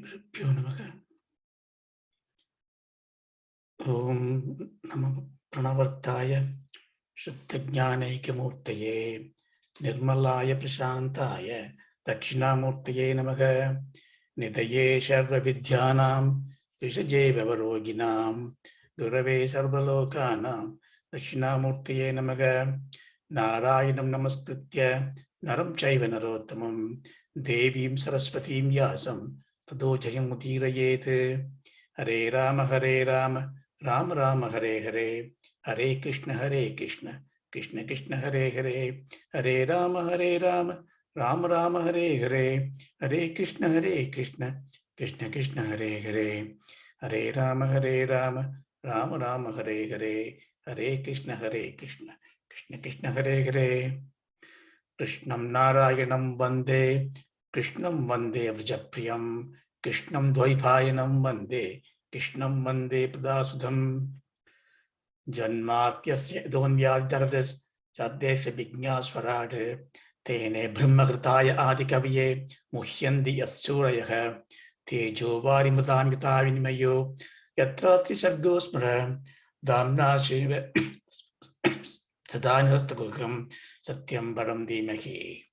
Shri-Gurubhyo Namaha. Om Namo Pranavartaya Shuddha-Jnana-Ekamurtaye Nirmalaya-Prashantaya Dakshinamurtaye Namaha. Nidaye Sarva-Vidhyanam Vishaje Vavaroginam Gurave Sarvalokanam Dakshinamurtaye Namaha. Narayanam Namaskritya Naram Chaiva Narottamam Devim Saraswatim Yasam Tado Jayam Mudirayet. Hare Rama Hare Rama Rama Rama Hare Hare Hare Krishna Krishna Krishna Hare Hare Hare Rama Hare Rama Rama Rama Hare Hare Hare Krishna Krishna Krishna Hare Hare Hare Rama Hare Rama Rama Rama Hare Hare Hare Krishna Krishna Krishna Hare Hare. Krishnam Narayanam Vande Krishnam Vande Vrijapriyam Krishnam Dvaipayanam Vande Krishnam Vande Padasudham Janmatyasya Donyadhardas Chardesha Vignasvarade Tene Brahmagritaya Adikaviye Muhyandi Yasurayah Tejo Varimudan Gitavinmayo Yatratri Sargosmara Damna Shiva Sadanastagurgam Satyam Param Dhimahi.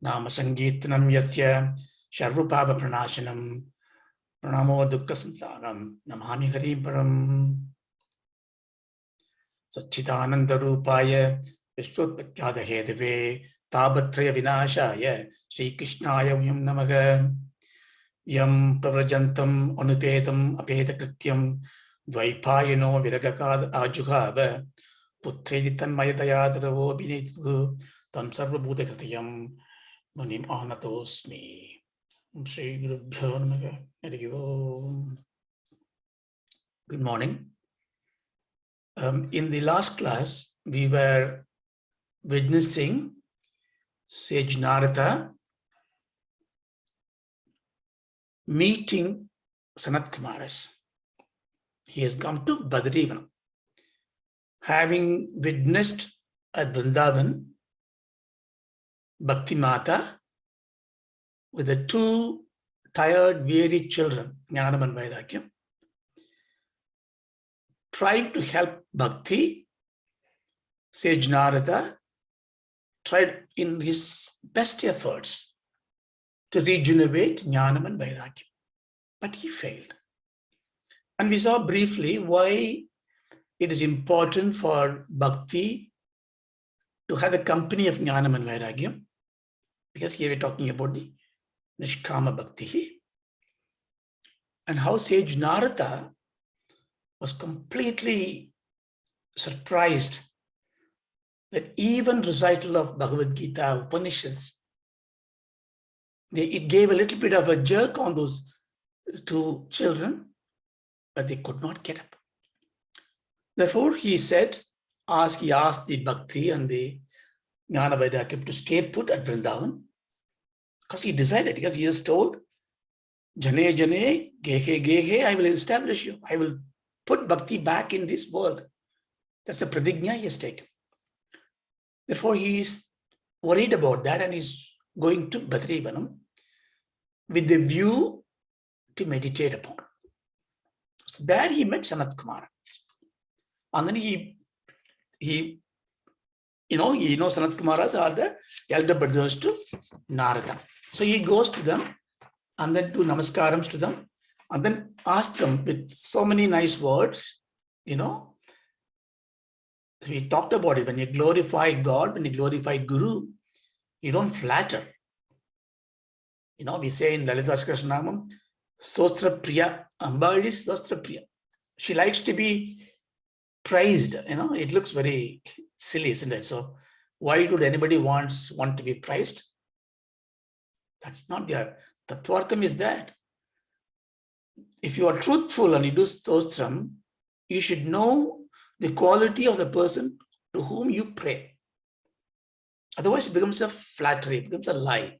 Nama Sankirtanam Yasya Sharvapapa Pranashanam Pranamo Dukkha Samsaram Namami Harim Param. Satchidananda Rupaya Vishwatpatyada Hedave Tabatraya Vinashaya Sri Krishnaya Vyam Namaha. Yam Pravrajantam Anupetam Apeta Krityam Dvaipayano Viragakad Ajugava Putreditan Mayadayadravo Binitu Tam Sarvabhuta Kritiyam Munim Anatosmi. Shri Gurubhyo Namaha. Hare Om. Good morning. In the last class, we were witnessing Sage Narada meeting Sanat Kumaras. He has come to Badrivanam. Having witnessed at Vrindavan, Bhakti Mata, with the two tired, weary children, Jnanam and Vairagyam, trying to help Bhakti, Sage Narada tried in his best efforts to regenerate Jnanam and Vairagyam, but he failed. And we saw briefly why it is important for Bhakti to have the company of Jnanam and Vairagyam, because here we're talking about the Nishkama Bhakti, and how Sage Narada was completely surprised that even recital of Bhagavad Gita, Upanishads, it gave a little bit of a jerk on those two children, but they could not get up. Therefore, he asked the Bhakti and the Jnana Vairagyam to stay put at Vrindavan, because he decided, because he is told, Jane Jane, Gehe Gehe, I will establish you. I will put Bhakti back in this world. That's a pradigna he has taken. Therefore, he is worried about that and is going to Badrivanam with the view to meditate upon. So there he met Sanat Kumara. And then he Sanat Kumaras are the elder brothers to Narada. So he goes to them and then do namaskarams to them and then ask them with so many nice words, we talked about it. When you glorify God, when you glorify Guru, you don't flatter. We say in Lalita Sahasranamam, Sostra Priya, Amba is Sostra Priya. She likes to be praised. It looks very silly, isn't it? So why would anybody want to be praised? That's not there. Tattvartham is that if you are truthful and you do stostram, you should know the quality of the person to whom you pray. Otherwise, it becomes a flattery, it becomes a lie.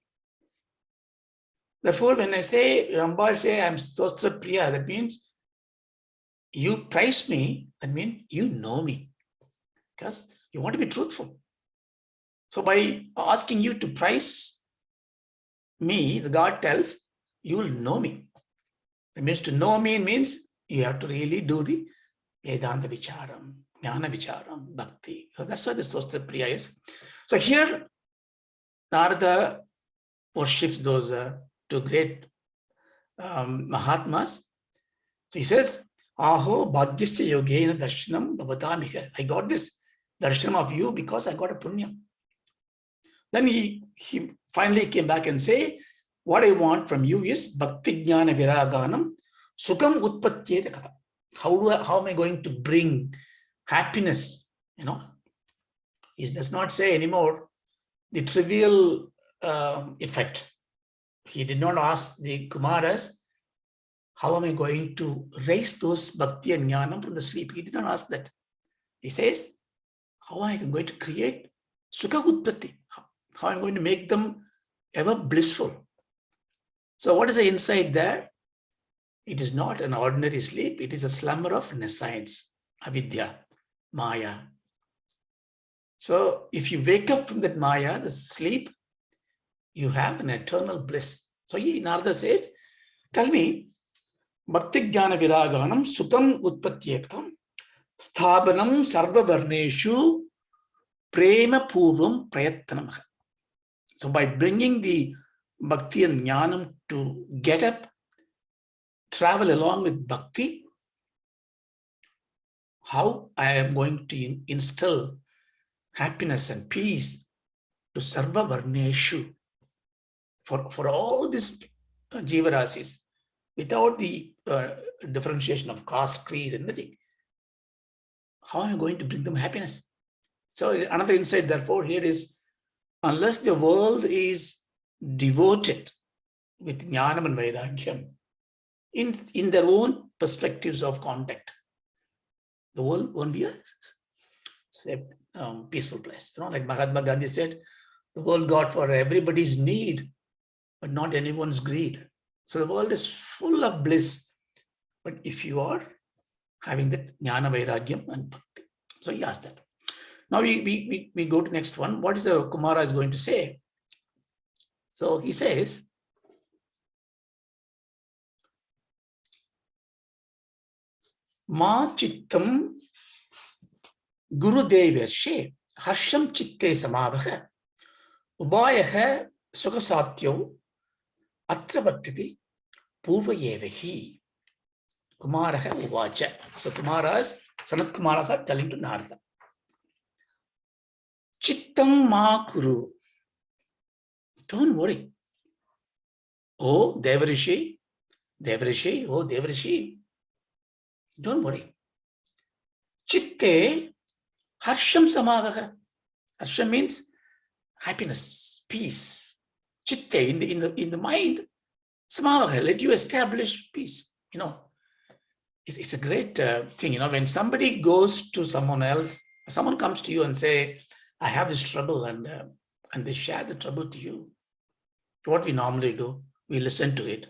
Therefore, when I say, Rambar say, I'm Stostra Priya, that means you praise me, that means you know me, because you want to be truthful. So by asking you to praise me, the God tells, you will know me. It means to know me means you have to really do the Vedanta Vicharam, Jnana Vicharam, Bhakti. So that's why this Stotra Priya is. So here, Narada worships those two great Mahatmas. So he says, Aho Bhagyasya Yogena Darshanam Bhavatamiha. I got this darshanam of you because I got a punya. Then he finally came back and say, what I want from you is Bhakti Jnana Viraganam Sukham Utpatyeta Kata. How am I going to bring happiness? He does not say anymore the trivial effect. He did not ask the Kumaras, how am I going to raise those Bhakti and Jnanam from the sleep? He did not ask that. He says, how am I going to create Sukha Utpatti? How am I going to make them ever blissful? So what is the insight there? It is not an ordinary sleep. It is a slumber of nescience, avidya, maya. So if you wake up from that maya, the sleep, you have an eternal bliss. So Narada says, tell me, Bhakti Jnana Viraganam Sutam Utpatyetam Sthabanam Sarva Varneshu Prema Purvam Prayatnam. So by bringing the Bhakti and Jnanam to get up, travel along with Bhakti, how I am going to instill happiness and peace to Sarva Varneshu for all these Jivarasis without the differentiation of caste, creed, and anything. How am I going to bring them happiness? So another insight, therefore, here is, unless the world is devoted with Jnanam and Vairagyam in their own perspectives of contact, the world won't be a safe, peaceful place. Like Mahatma Gandhi said, the world got for everybody's need, but not anyone's greed. So the world is full of bliss, but if you are having that Jnana, Vairagyam, and Bhakti. So he asked that. Now we go to next one. What is the Kumara is going to say? So he says, Ma chittam Guru Devershe Harsham Chitte Samavaha Ubayaha Sukasatyo Atravatiti Purva Yevahi Kumaraha Uvacha. So Sanat Kumaras are telling to Narada, Chittam Ma Kuru. Don't worry. Oh, Devarishi, oh, Devarishi. Don't worry. Chitte Harsham Samavaha. Harsham means happiness, peace. Chitte, in the mind, Samavaha, let you establish peace. It's a great thing. When somebody goes to someone else, someone comes to you and say, I have this trouble, and they share the trouble to you. What we normally do, we listen to it.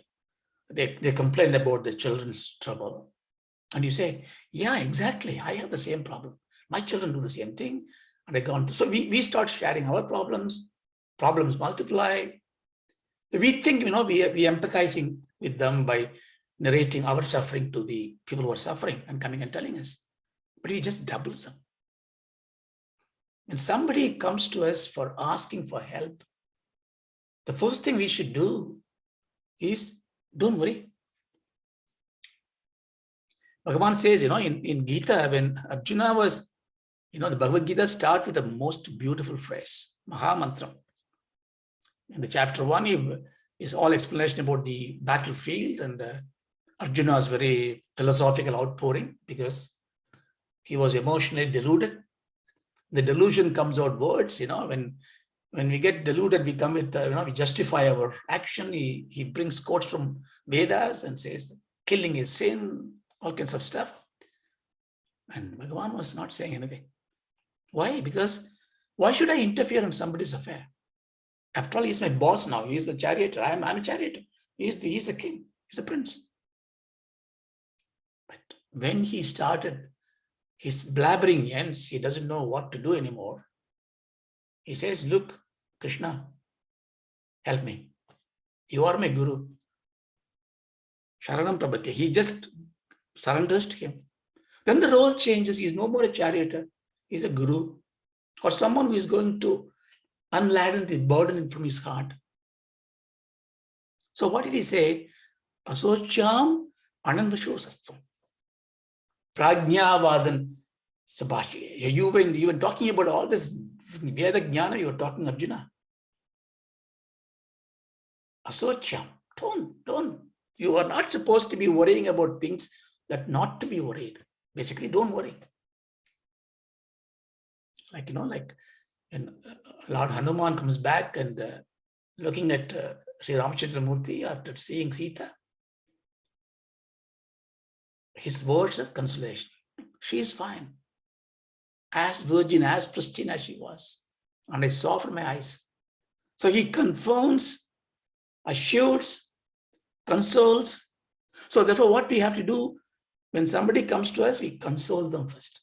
They complain about the children's trouble. And you say, yeah, exactly. I have the same problem. My children do the same thing. And I go on. So we start sharing our problems. Problems multiply. We think, we are empathizing with them by narrating our suffering to the people who are suffering and coming and telling us. But we just double them. When somebody comes to us for asking for help, the first thing we should do is, don't worry. Bhagavan says, in Gita, when Arjuna was, the Bhagavad Gita starts with the most beautiful phrase, Mahamantra. In the chapter 1 is all explanation about the battlefield and Arjuna's very philosophical outpouring, because he was emotionally deluded. The delusion comes out words, when we get deluded, we come with, we justify our action. He brings quotes from Vedas and says, killing is sin, all kinds of stuff. And Bhagavan was not saying anything. Why? Because why should I interfere in somebody's affair? After all, he's my boss now. He's the charioteer. I'm a charioteer. He's the king. He's the prince. But when he started his blabbering ends, he doesn't know what to do anymore. He says, look, Krishna, help me. You are my guru. Sharanam Prabhati. He just surrenders to him. Then the role changes. He is no more a charioteer. He is a guru or someone who is going to unladen the burden from his heart. So what did he say? Asocham anandashosastvam. Prajnavadan Sabhashi. You were talking about all this Veda Jnana, you were talking Arjuna. Asocham. Don't. You are not supposed to be worrying about things that not to be worried. Basically, don't worry. Like when Lord Hanuman comes back and looking at Sri Ramachandra Murthy after seeing Sita, his words of consolation. She is fine. As virgin, as pristine as she was. And I saw from my eyes. So he confirms, assures, consoles. So therefore, what we have to do when somebody comes to us, we console them first.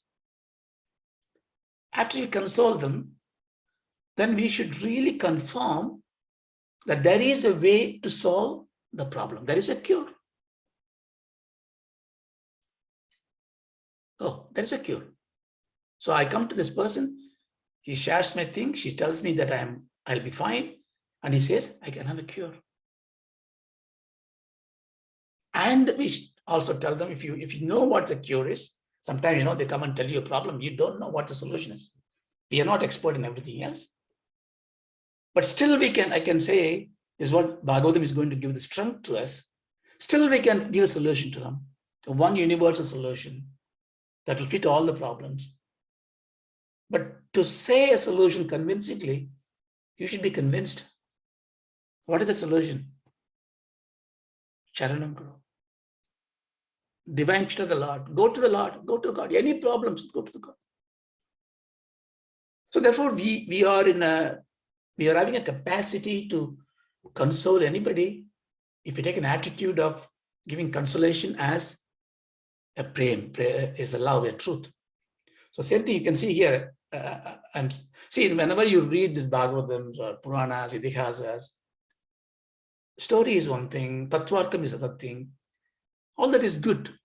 After we console them, then we should really confirm that there is a way to solve the problem. There is a cure. Oh, there is a cure. So I come to this person, he shares my thing, she tells me that I'll be fine, and he says, I can have a cure. And we also tell them, if you know what the cure is, sometimes they come and tell you a problem, you don't know what the solution is. We are not expert in everything else. But still I can say, this is what Bhagavatam is going to give the strength to us. Still we can give a solution to them. One universal solution that will fit all the problems. But to say a solution convincingly, you should be convinced. What is the solution? Sharanam Guru. Divine feet of the Lord. Go to the Lord. Go to God. Any problems, go to the God. So therefore, we are having a capacity to console anybody if we take an attitude of giving consolation as a prem, is a love, a truth. So same thing you can see here. Whenever you read this Bhagavatam, or Puranas, Itihasas, story is one thing, Tattvartham is another thing. All that is good,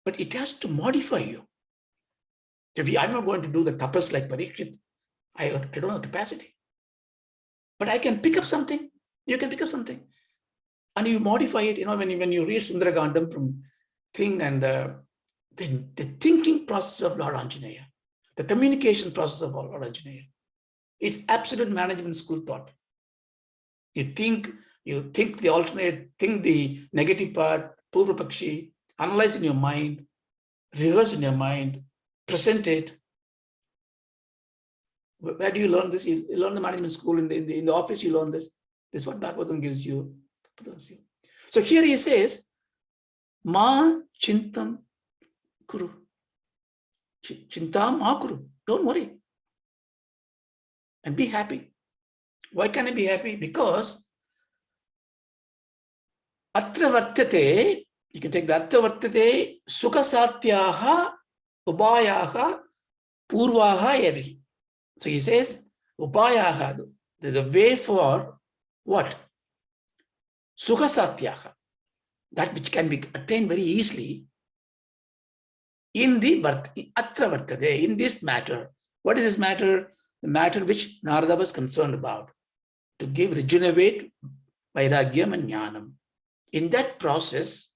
but it has to modify you. I'm not going to do the tapas like Parikshit. I don't have capacity. But I can pick up something. You can pick up something. And you modify it, when you read Sundaragandam from thing and the thinking process of Lord Anjaneya, the communication process of Lord Anjaneya, it's absolute management school thought. You think the alternate, think the negative part, Purva Pakshi, analyze in your mind, rehearse in your mind, present it. Where do you learn this? You learn the management school, in the office you learn this. This is what Bhagavatam gives you. So here he says, Ma Chintam Kuru. Chintam Ma Kuru. Don't worry. And be happy. Why can I be happy? Because Atra Vartate, you can take the Atra Vartate, Sukha Satyaha, Ubayaha, Purvaha Evi. So he says, Upayaha, the way for what? Sukha Satyaha, that which can be attained very easily in the Atra Vartate, in this matter. What is this matter? The matter which Narada was concerned about, to regenerate Vairagyam and Jnanam. In that process,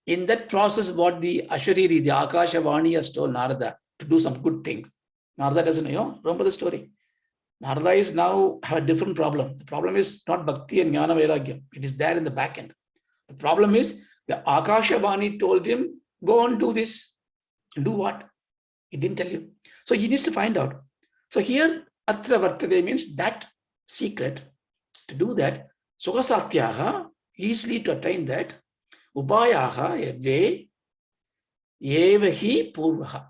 what the Ashariri, the Akashavani has told Narada to do some good things. Narada doesn't, remember the story. Narada is now have a different problem. The problem is not Bhakti and Jnana Vairagyam. It is there in the back end. The problem is the Akashavani told him, go and do this. Do what? He didn't tell you. So he needs to find out. So here, Atra Vartate means that secret. To do that, Sukha Satyaha, easily to attain that, Upayaha, a way, Evahi Purvaha.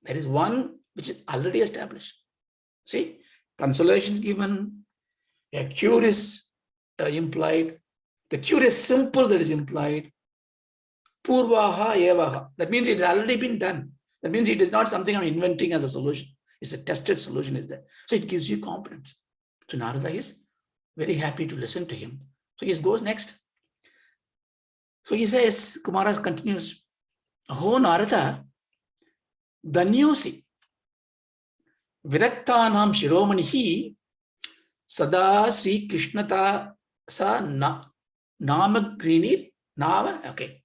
There is one which is already established. See, consolation is given, a cure is implied, the cure is simple, that is implied. Purvaha Evaha. That means it has already been done. That means it is not something I'm inventing as a solution. It's a tested solution is there. So it gives you confidence. So Narada is very happy to listen to him. So he goes next. So he says, Kumara continues, Ho Narada, Danyosi, Viraktanam Shiromanihi, Sada Sri Krishnata Sa Namagrinir, Nama, okay,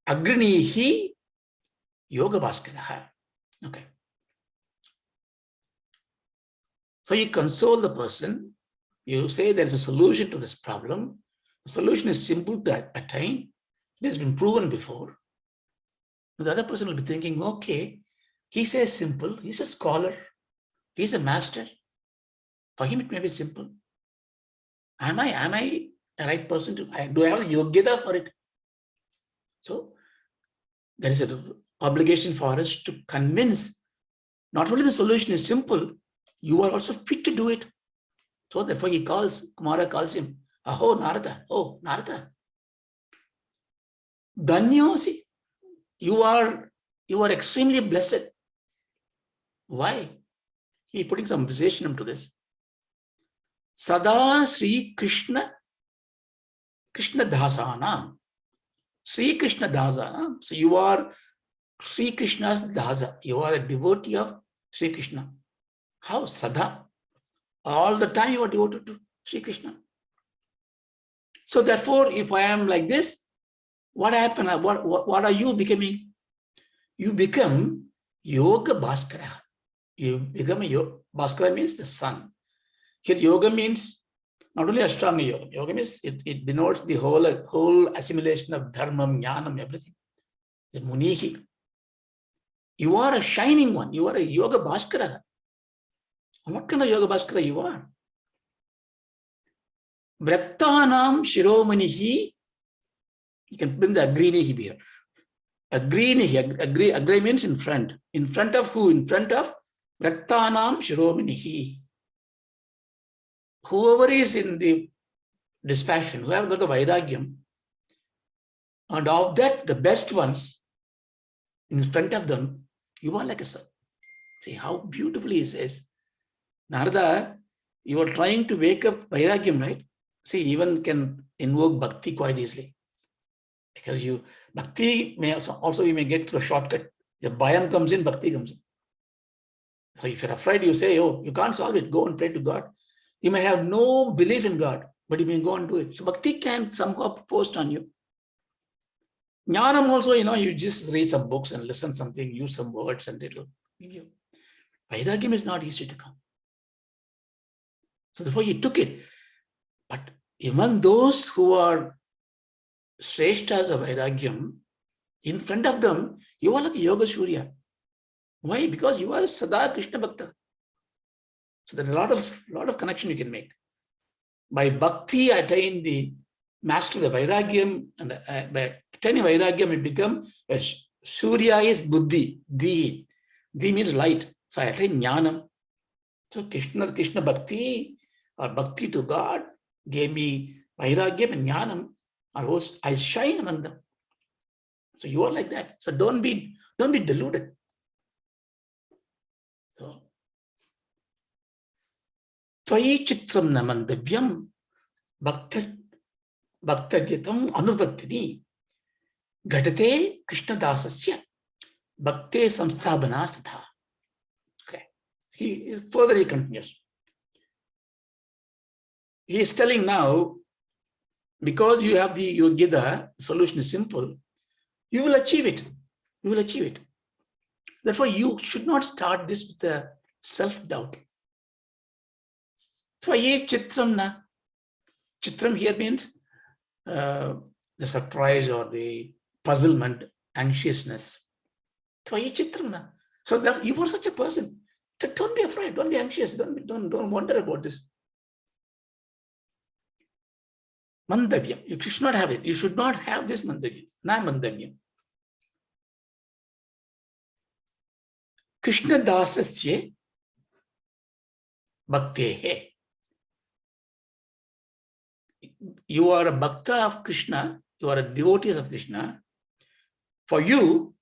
Agrinihi Yoga Bhaskaraha. Okay. So you console the person, you say there's a solution to this problem. The solution is simple to attain. It has been proven before. The other person will be thinking, okay, he says simple, he's a scholar, he's a master. For him, it may be simple. Am I a right person to, do I have the yogyata for it? So there is an obligation for us to convince, not only the solution is simple, you are also fit to do it. So therefore Kumara calls him, Aho Narada, oh Narada. Danyosi, you are extremely blessed. Why? He putting some visationam to this. Sada Sri Krishna Dasana. Sri Krishna Dasana. So you are Sri Krishna's Dasa. You are a devotee of Sri Krishna. How? Sada. All the time you are devoted to Sri Krishna. So therefore, if I am like this, what happened? What are you becoming? You become Yoga Bhaskara. You become a Yoga. Bhaskara means the sun. Here yoga means not only Ashtanga yoga. Yoga means it denotes the whole assimilation of dharmam, jnanam, everything. The munihi. You are a shining one. You are a Yoga Bhaskara. What kind of Yoga Bhaskara you are? Vraktanam Shiromanihi. You can bring the Agrinihi here. Agrinihi. Agri means in front. In front of who? In front of Vraktanam Shiromanihi. Whoever is in the dispassion, whoever got the Vairagyam, and of that, the best ones, in front of them, you are like a sun. See how beautifully he says, Narada, you are trying to wake up Vairagyam, right? See, even can invoke Bhakti quite easily. Because Bhakti may also you may get through a shortcut. The Bhayam comes in, Bhakti comes in. So if you're afraid, you say, oh, you can't solve it, go and pray to God. You may have no belief in God, but you may go and do it. So Bhakti can somehow forced on you. Jnanam also, you just read some books and listen something, use some words and it'll give you. Vairagyam is not easy to come. So therefore he took it. But among those who are Shreshtas of Vairagyam, in front of them, you are like a Yoga Surya. Why? Because you are a Sada Krishna Bhakta. So there's a lot of connection you can make. By Bhakti, attain the master the Vairagyam, and by attaining Vairagyam, it becomes, Surya is Buddhi, Di. Di means light. So I attain Jnanam. So Krishna Bhakti, or Bhakti to God, gave me Vairagyam and Jnanam. I shine among them. So you are like that. So don't be deluded. So Tvayi Chitram Namandavyam Bhaktaryatam Anuvattini Ghatate Krishna Dasasya Bhakte Samsthabana Satha. Okay. He continues. He is telling now, because you have the Yogyada, the solution is simple, you will achieve it. You will achieve it. Therefore, you should not start this with a self-doubt. Tvaye Chitram na. Chitram here means the surprise or the puzzlement, anxiousness. Tvaye Chitram na. So that you are such a person. Don't be afraid, don't be anxious, don't wonder about this. Mandavyam. You should not have it. You should not have this mandavyam. Na mandavyam. Krishna dasasya bhaktehe. You are a bhakta of Krishna. You are a devotee of Krishna. For you,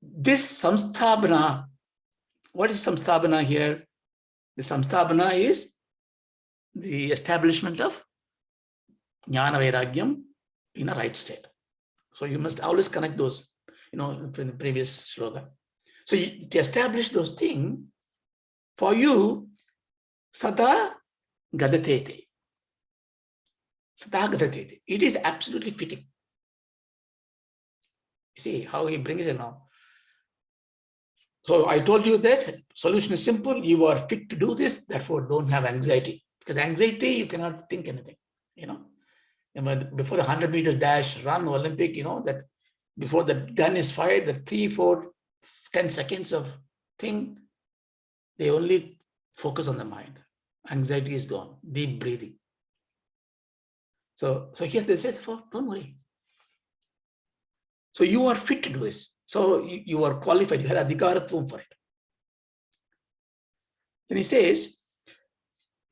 this samsthabana. What is samsthabana here? The samsthabana is the establishment of Jnana Vairagyam in a right state. So you must always connect those, in the previous shloka. So to establish those things, for you, Sada Gadatete. Sada Gadatete. It is absolutely fitting. You see how he brings it now. So I told you that solution is simple. You are fit to do this, therefore don't have anxiety. Because anxiety, you cannot think anything. Before the 100 meters dash, run, Olympic, that before the gun is fired, the 3, 4, 10 seconds of thing, they only focus on the mind. Anxiety is gone, deep breathing. So here they say, don't worry. So you are fit to do this. So you are qualified, you have adhikaratvam for it. Then he says,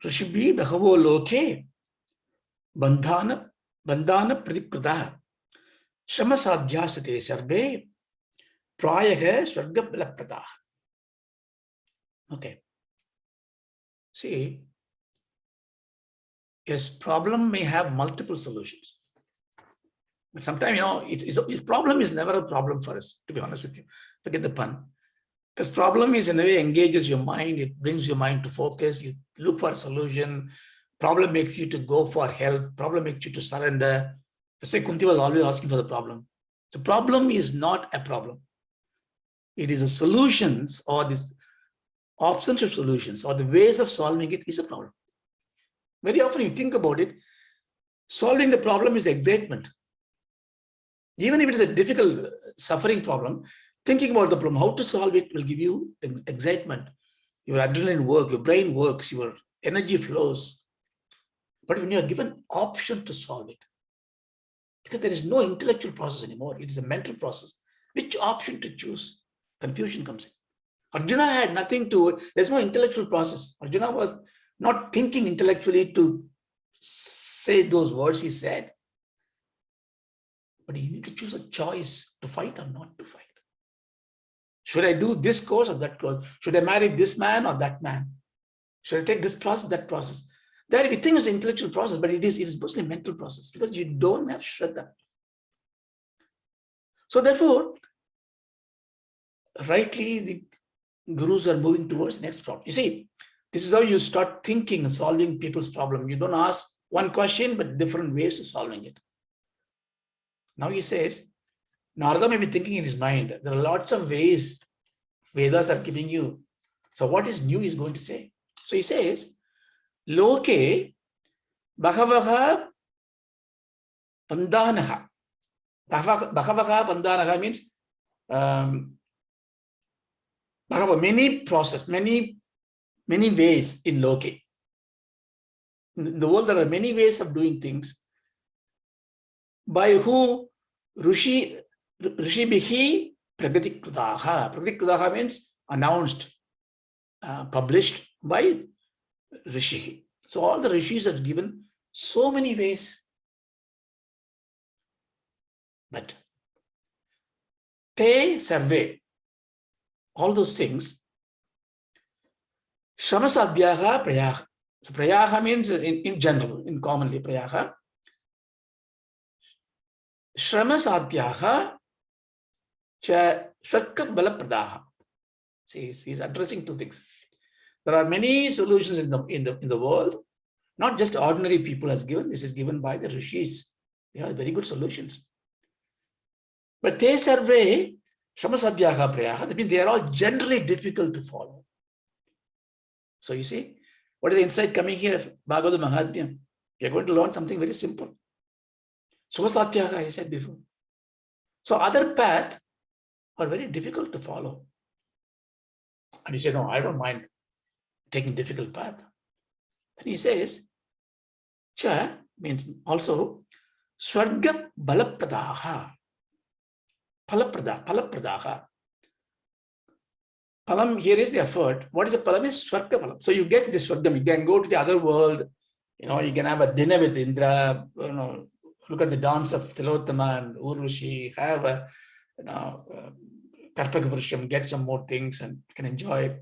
Rishibhi Bhagavo Loke Bandhana Pradikrita Shamasadhyasate Sarve Prayaha Swarga Balapradaha. Okay. See, yes, problem may have multiple solutions. But sometimes, problem is never a problem for us, to be honest with you. Forget the pun. Because problem is in a way engages your mind, it brings your mind to focus, you look for a solution. Problem makes you to go for help, problem makes you to surrender. Say Kunti was always asking for the problem. The problem is not a problem. It is a solutions or this options of solutions or the ways of solving it is a problem. Very often you think about it, solving the problem is excitement. Even if it is a difficult, suffering problem, thinking about the problem, how to solve it will give you excitement. Your adrenaline works, your brain works, your energy flows. But when you are given option to solve it, because there is no intellectual process anymore, it is a mental process. Which option to choose? Confusion comes in. Arjuna had nothing to it. There's no intellectual process. Arjuna was not thinking intellectually to say those words he said. But he needed to choose a choice to fight or not to fight. Should I do this course or that course? Should I marry this man or that man? Should I take this process, that process? There we think it's an intellectual process, but it is mostly a mental process because you don't have Shraddha. So therefore, rightly the gurus are moving towards the next problem. You see, this is how you start thinking and solving people's problem. You don't ask one question, but different ways of solving it. Now he says, Narada may be thinking in his mind, there are lots of ways Vedas are giving you. So what is new he's going to say? So he says, Loke Bhagavaha Pandanaha. Bhagavaha Pandanaha means many process, many ways in Loke. In the world, there are many ways of doing things. By who? Rishibihi Pragatikritaha. Pragatikritaha means announced, published by Rishi. So all the Rishis have given so many ways. But te sarve, all those things, Shamasadhyaha prayaha. So prayaha means in general, in commonly prayaha. Shamasadhyaha cha Swarga Balapradaha. See, he's addressing two things. There are many solutions in the world, not just ordinary people has given. This is given by the rishis. They have very good solutions. But te sarve Shamasadhyaha prayaha, that means they are all generally difficult to follow. So you see, what is the insight coming here? Bhagavata Mahatmyam. You are going to learn something very simple. Shamasadhyaha, I said before. So other paths are very difficult to follow. And you say, no, I don't mind taking difficult path. Then he says, cha means also Swarga Balapradaha. Palapradaha. Palam here is the effort. What is the palam? Is Swarga Palam. So you get this Swargam. You can go to the other world. You can have a dinner with Indra. Look at the dance of Tilottama and Urvashi. Have a Karpaka Vrisham, get some more things and can enjoy.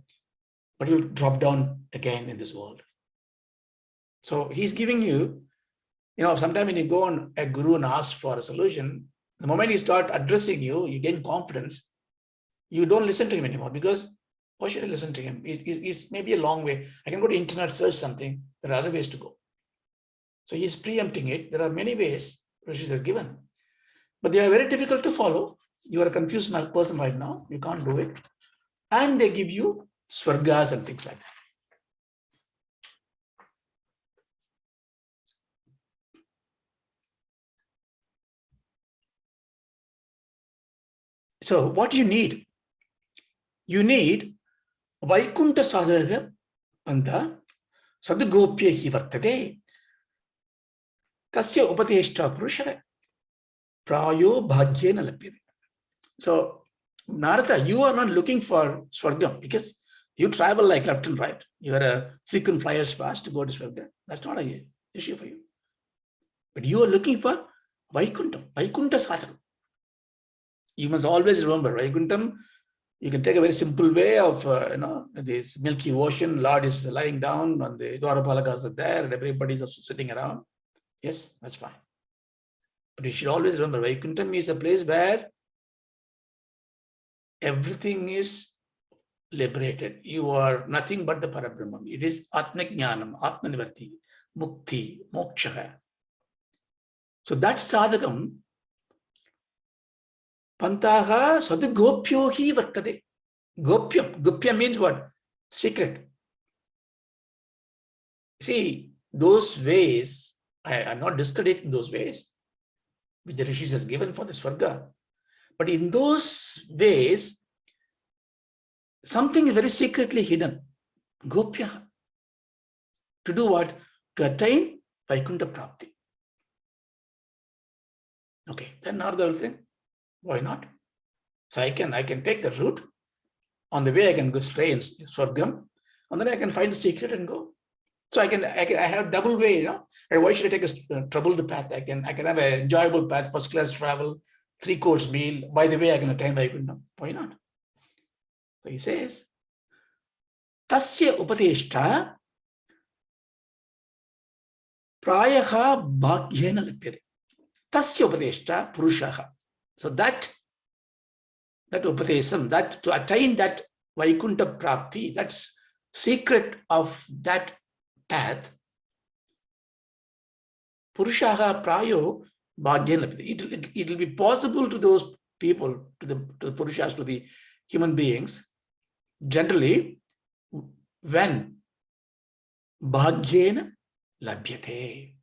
But you'll drop down again in this world. So he's giving you Sometimes when you go on a guru and ask for a solution, the moment he start addressing you, you gain confidence. You don't listen to him anymore because why should I listen to him? It's maybe a long way. I can go to internet, search something. There are other ways to go. So he's preempting it. There are many ways Rishis are given, but they are very difficult to follow. You are a confused person right now. You can't do it. And they give you swargas and things like that. So what do you need? You need Vaikunta sadhaga anta sadgopya hi vartate kasya upateshta purushara prayo bhagyena lapyate. So Narada, you are not looking for Swargam because you travel like left and right. You are a frequent flyer's pass to go to Swarga. That's not an issue for you. But you are looking for Vaikuntam, Vaikunta sadhaka. You must always remember, Vaikuntam, you can take a very simple way of, this milky ocean. Lord is lying down and the Dwarapalakas are there and everybody is sitting around. Yes, that's fine. But you should always remember, Vaikuntam is a place where everything is liberated. You are nothing but the Parabrahman. It is Atmajnanam, Atmanivarti, Mukti, Moksha. So that sadhakam, Pantaha sadugopyo hi vartade. Gopyam. Gopyam means what? Secret. See, those ways, I'm not discrediting those ways which the Rishis has given for the Swarga. But in those ways, something is very secretly hidden. Gopya. To do what? To attain Vaikunta Prapti. Okay, then another thing. Why not? So I can take the route. On the way, I can go stray in Swargam, and then I can find the secret and go. So I have double way, And why should I take a troubled path? I can have an enjoyable path, first class travel, 3-course meal. By the way, I can attain Vaikuntam. Why not? So he says, Tasya upateshta prayaha bhagyena lipyate. Tasya upateshta purushaha. So that upatesam, that to attain that Vaikunta Prapti, that's secret of that path, Purushaha prayo bhagyena lipyate. It will be possible to those people, to the Purushas, to the human beings, generally, when bhagyena labhyate,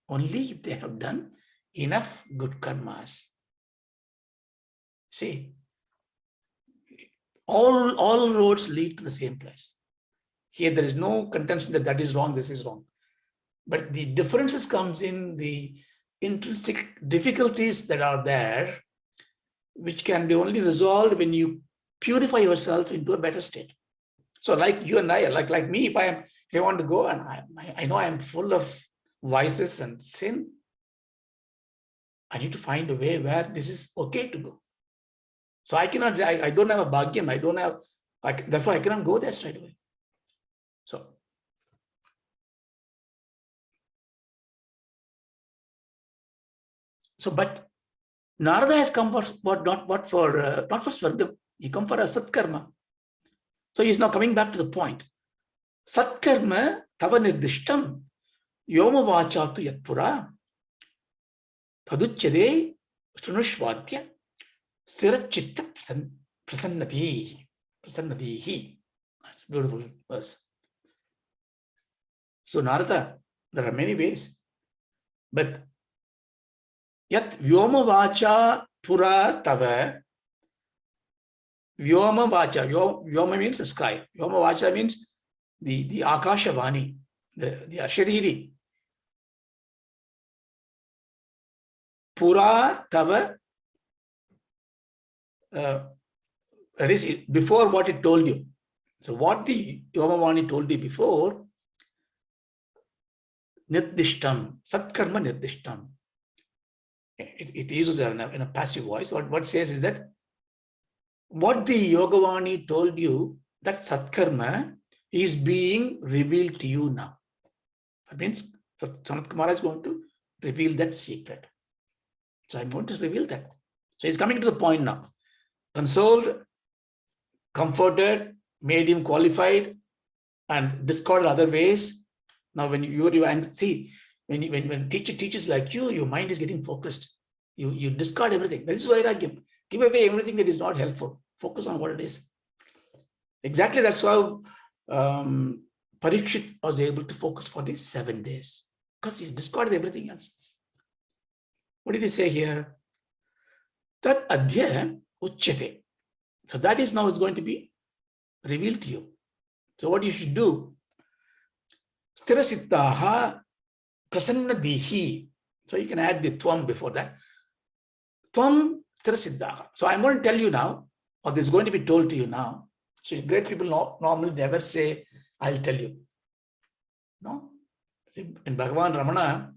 only if they have done enough good karmas. See, all roads lead to the same place. Here there is no contention that is wrong, this is wrong. But the differences comes in the intrinsic difficulties that are there, which can be only resolved when you purify yourself into a better state. So like you and I, like me, if I want to go and I know I am full of vices and sin, I need to find a way where this is okay to go. So I cannot, I don't have a bhagyam, therefore I cannot go there straight away. So, but Narada has come for not for Swargam, he come for a Satkarma. So he's now coming back to the point. Satkarma tava nirdishtam yoma vachatu yatpura paduchade shrunushvadya sthirachitta prasannatihi. That's a beautiful verse. So Narada, there are many ways, but yat vyoma vacha pura tava. Vyoma vacha. Vyoma means the sky. Vyoma vacha means the Akashavani, the Ashariri. Pura tava. That is before what it told you. So what the Vyomavani told you before, nirdishtam, satkarma nirdishtam. It uses in a passive voice. What it says is that what the Yogavani told you, that Satkarma is being revealed to you now. That means Sanat Kumara is going to reveal that secret. So I'm going to reveal that. So he's coming to the point now. Consoled, comforted, made him qualified, and discarded other ways. Now, when you and see, when teacher teaches like you, your mind is getting focused. You discard everything. That is why I give away everything that is not helpful. Focus on what it is. Exactly, that's how Parikshit was able to focus for these 7 days, because he's discarded everything else. What did he say here? That adhya uchyate. So that is now is going to be revealed to you. So what you should do? Sthirasittaha prasannadihi. So you can add the tvam before that. Tvam sthirasittaha. So I'm going to tell you now, or this is going to be told to you now. So great people normally never say, I'll tell you. No. In Bhagavan Ramana,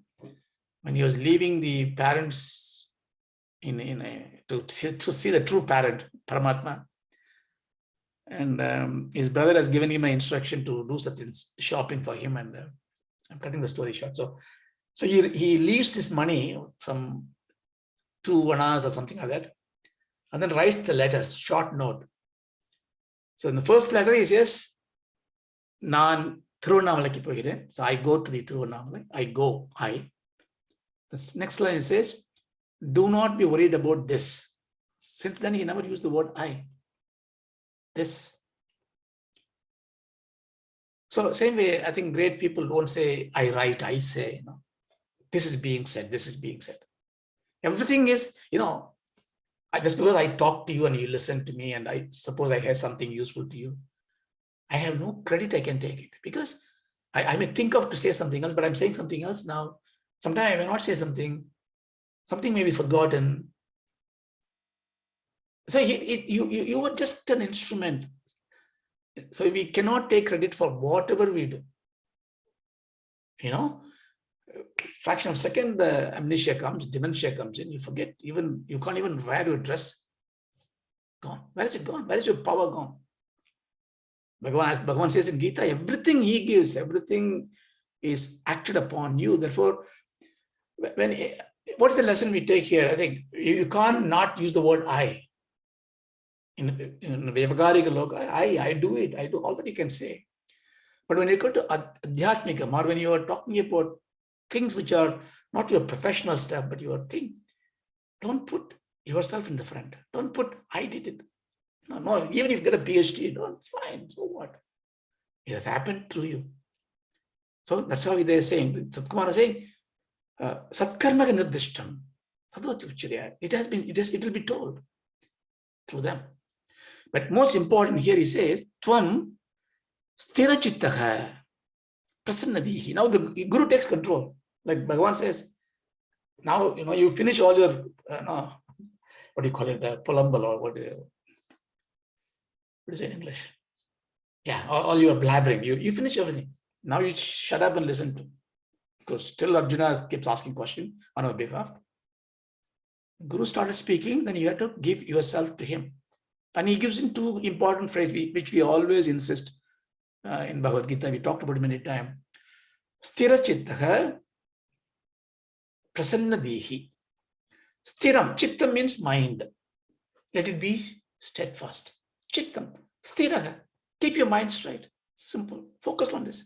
when he was leaving the parents to see the true parent, Paramatma, and his brother has given him an instruction to do certain shopping for him, and I'm cutting the story short. So he leaves this money, some 2 annas or something like that, and then writes the letters, short note. So in the first letter he says, Nan Thiruvannamalai pogireen. So I go to the Thiruvannamalai. The next line says, do not be worried about this. Since then he never used the word I. This. So same way, I think great people don't say, I write, I say, this is being said, this is being said. Everything is, just because I talk to you and you listen to me and I suppose I have something useful to you, I have no credit I can take it, because I may think of to say something else, but I'm saying something else now. Sometimes I may not say something may be forgotten. So you were just an instrument. So we cannot take credit for whatever we do. Fraction of a second, amnesia comes, dementia comes in, you forget, you can't even wear your dress. Gone. Where is it gone? Where is your power gone? Bhagavan says in Gita, everything he gives, everything is acted upon you. Therefore, what is the lesson we take here? I think you can't not use the word I. In Vyavaharika Loka, I do it. I do all that you can say. But when you go to Adhyatmikam, or when you are talking about things which are not your professional stuff, but your thing, don't put yourself in the front. Don't put, I did it. No, even if you get a PhD, it's fine. So what? It has happened through you. So that's how they're saying. Satkumar is saying, Satkarma nirdishtam. It will be told through them. But most important here he says, Tvam sthirachittaha prasannadihi. Now the Guru takes control. Like Bhagavan says, now you finish all your what do you call it, the polambal, or what is it in English? Yeah, all your blabbering. You finish everything. Now you shut up and listen to. Because still Arjuna keeps asking questions on our behalf. Guru started speaking, then you have to give yourself to him. And he gives in 2 important phrases, which we always insist in Bhagavad Gita. We talked about it many times. Sthirachittaha prasannadihi. Sthiram. Chittam means mind. Let it be steadfast. Chittam. Sthiraha. Keep your mind straight. Simple. Focus on this.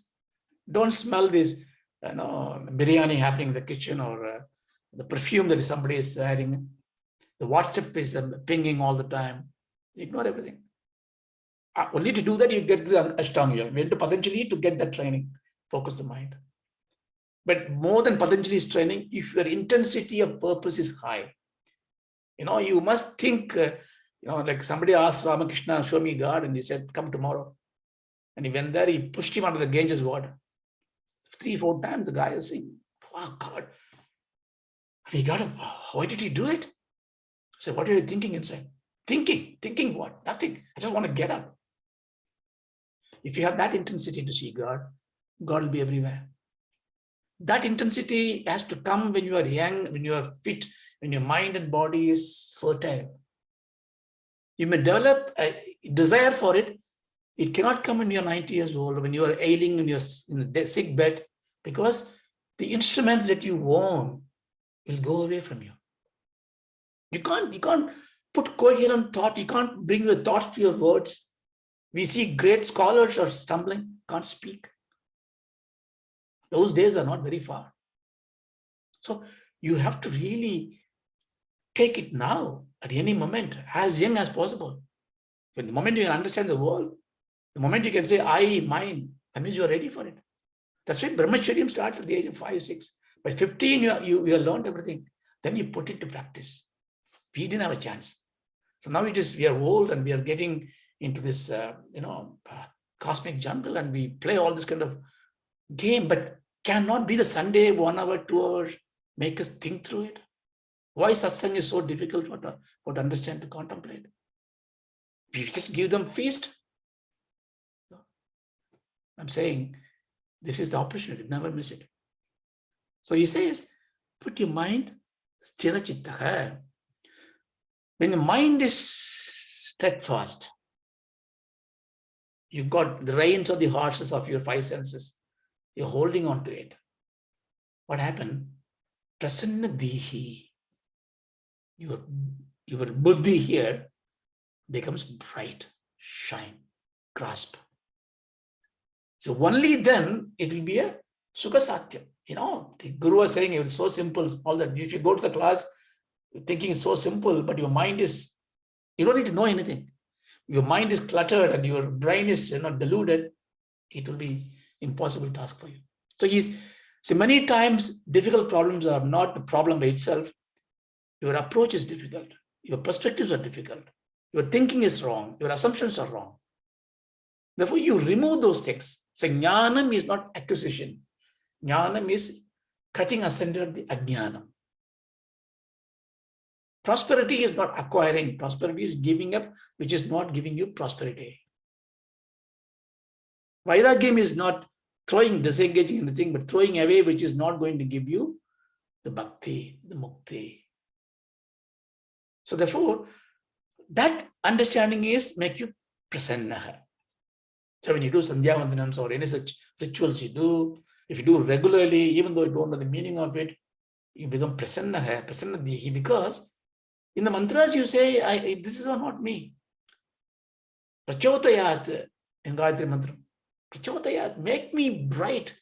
Don't smell this biryani happening in the kitchen, or the perfume that somebody is wearing. The WhatsApp is pinging all the time. Ignore everything. Only to do that, you get the Ashtanga Yoga. We went to Patanjali to get that training. Focus the mind. But more than Patanjali's training, if your intensity of purpose is high, you must think, like somebody asked Ramakrishna, show me God, and he said, come tomorrow. And he went there, he pushed him under the Ganges water. 3-4 times the guy was saying, wow, God. And he got up. Why did he do it? I said, what are you thinking inside? Thinking what? Nothing. I just want to get up. If you have that intensity to see God, God will be everywhere. That intensity has to come when you are young, when you are fit, when your mind and body is fertile. You may develop a desire for it. It cannot come when you're 90 years old, when you are ailing and you're in the sick bed, because the instruments that you own will go away from you. You can't put coherent thought. You can't bring the thoughts to your words. We see great scholars are stumbling, can't speak. Those days are not very far. So you have to really take it now, at any moment, as young as possible. When the moment you can understand the world, the moment you can say, I, mine, that means you're ready for it. That's why Brahmacharyam starts at the age of 5, 6. By 15, you have learned everything. Then you put it to practice. We didn't have a chance. So now we are old and we are getting into this, cosmic jungle, and we play all this kind of game, but cannot be the Sunday 1 hour, 2 hours, make us think through it. Why satsang is so difficult for to understand, to contemplate? We just give them feast. I'm saying this is the opportunity, never miss it. So he says, put your mind sthira chittaha. When the mind is steadfast, you've got the reins of the horses of your 5 senses. You're holding on to it. What happened? Prasanna dihi. Your buddhi here becomes bright, shine, grasp. So only then it will be a sukha satyam. The guru was saying it was so simple, all that. If you go to the class thinking it's so simple, but your mind is, you don't need to know anything. Your mind is cluttered and your brain is deluded, it will be impossible task for you. So many times difficult problems are not the problem by itself. Your approach is difficult. Your perspectives are difficult. Your thinking is wrong. Your assumptions are wrong. Therefore, you remove those things. So jnanam is not acquisition. Jnanam is cutting asunder the ajnanam. Prosperity is not acquiring. Prosperity is giving up, which is not giving you prosperity. Vairagyam is not disengaging anything, but throwing away, which is not going to give you the bhakti, the mukti. So therefore, that understanding is make you prasanna. So when you do sandhya vandanams or any such rituals you do, if you do regularly, even though you don't know the meaning of it, you become prasanna dihi, because in the mantras you say, this is not me. Prachotayat in Gayatri mantra. Prachotayat, make me bright.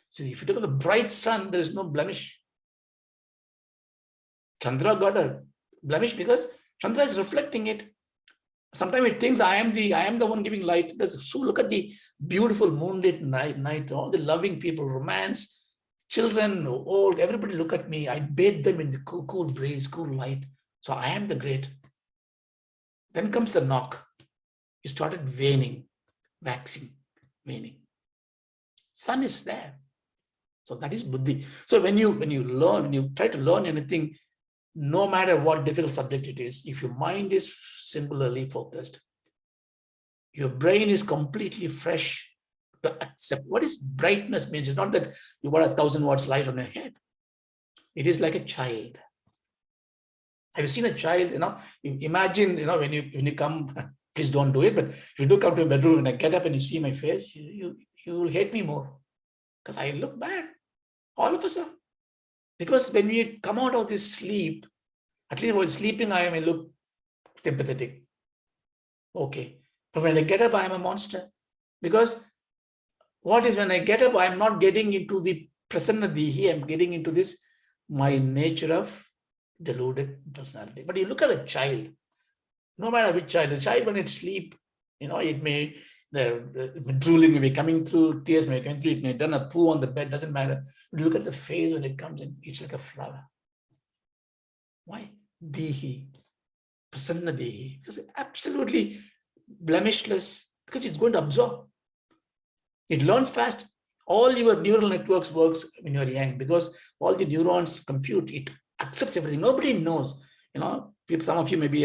So if you look at the bright sun, there is no blemish. Chandra got a blemish because Chandra is reflecting it. Sometimes it thinks I am the one giving light. So look at the beautiful moonlit night, all the loving people, romance, children, old, everybody look at me. I bathe them in the cool breeze, cool light. So I am the great. Then comes the knock. It started waning, waxing, waning. Sun is there. So that is buddhi. So when you try to learn anything, no matter what difficult subject it is, if your mind is singularly focused, your brain is completely fresh to accept. What is brightness means? It's not that you got 1,000 watts light on your head. It is like a child. Have you seen a child? Imagine, when you come, please don't do it, but if you do come to a bedroom and I get up and you see my face, you will hate me more because I look bad. All of us are. Because when we come out of this sleep, at least while sleeping, I may look sympathetic. Okay. But when I get up, I am a monster. Because what is when I get up, I'm not getting into the prasanna dihi, I'm getting into this, my nature of deluded personality. But you look at a child, no matter which child, the child when it sleep, it may, the drooling may be coming through, tears may be coming through, it may have done a poo on the bed, doesn't matter. But look at the face when it comes in, it's like a flower. Why? Dihi, prasanna dihi, because it's absolutely blemishless, because it's going to absorb. It learns fast. All your neural networks works when you're young, because all the neurons compute, it accepts everything. Nobody knows. Some of you may be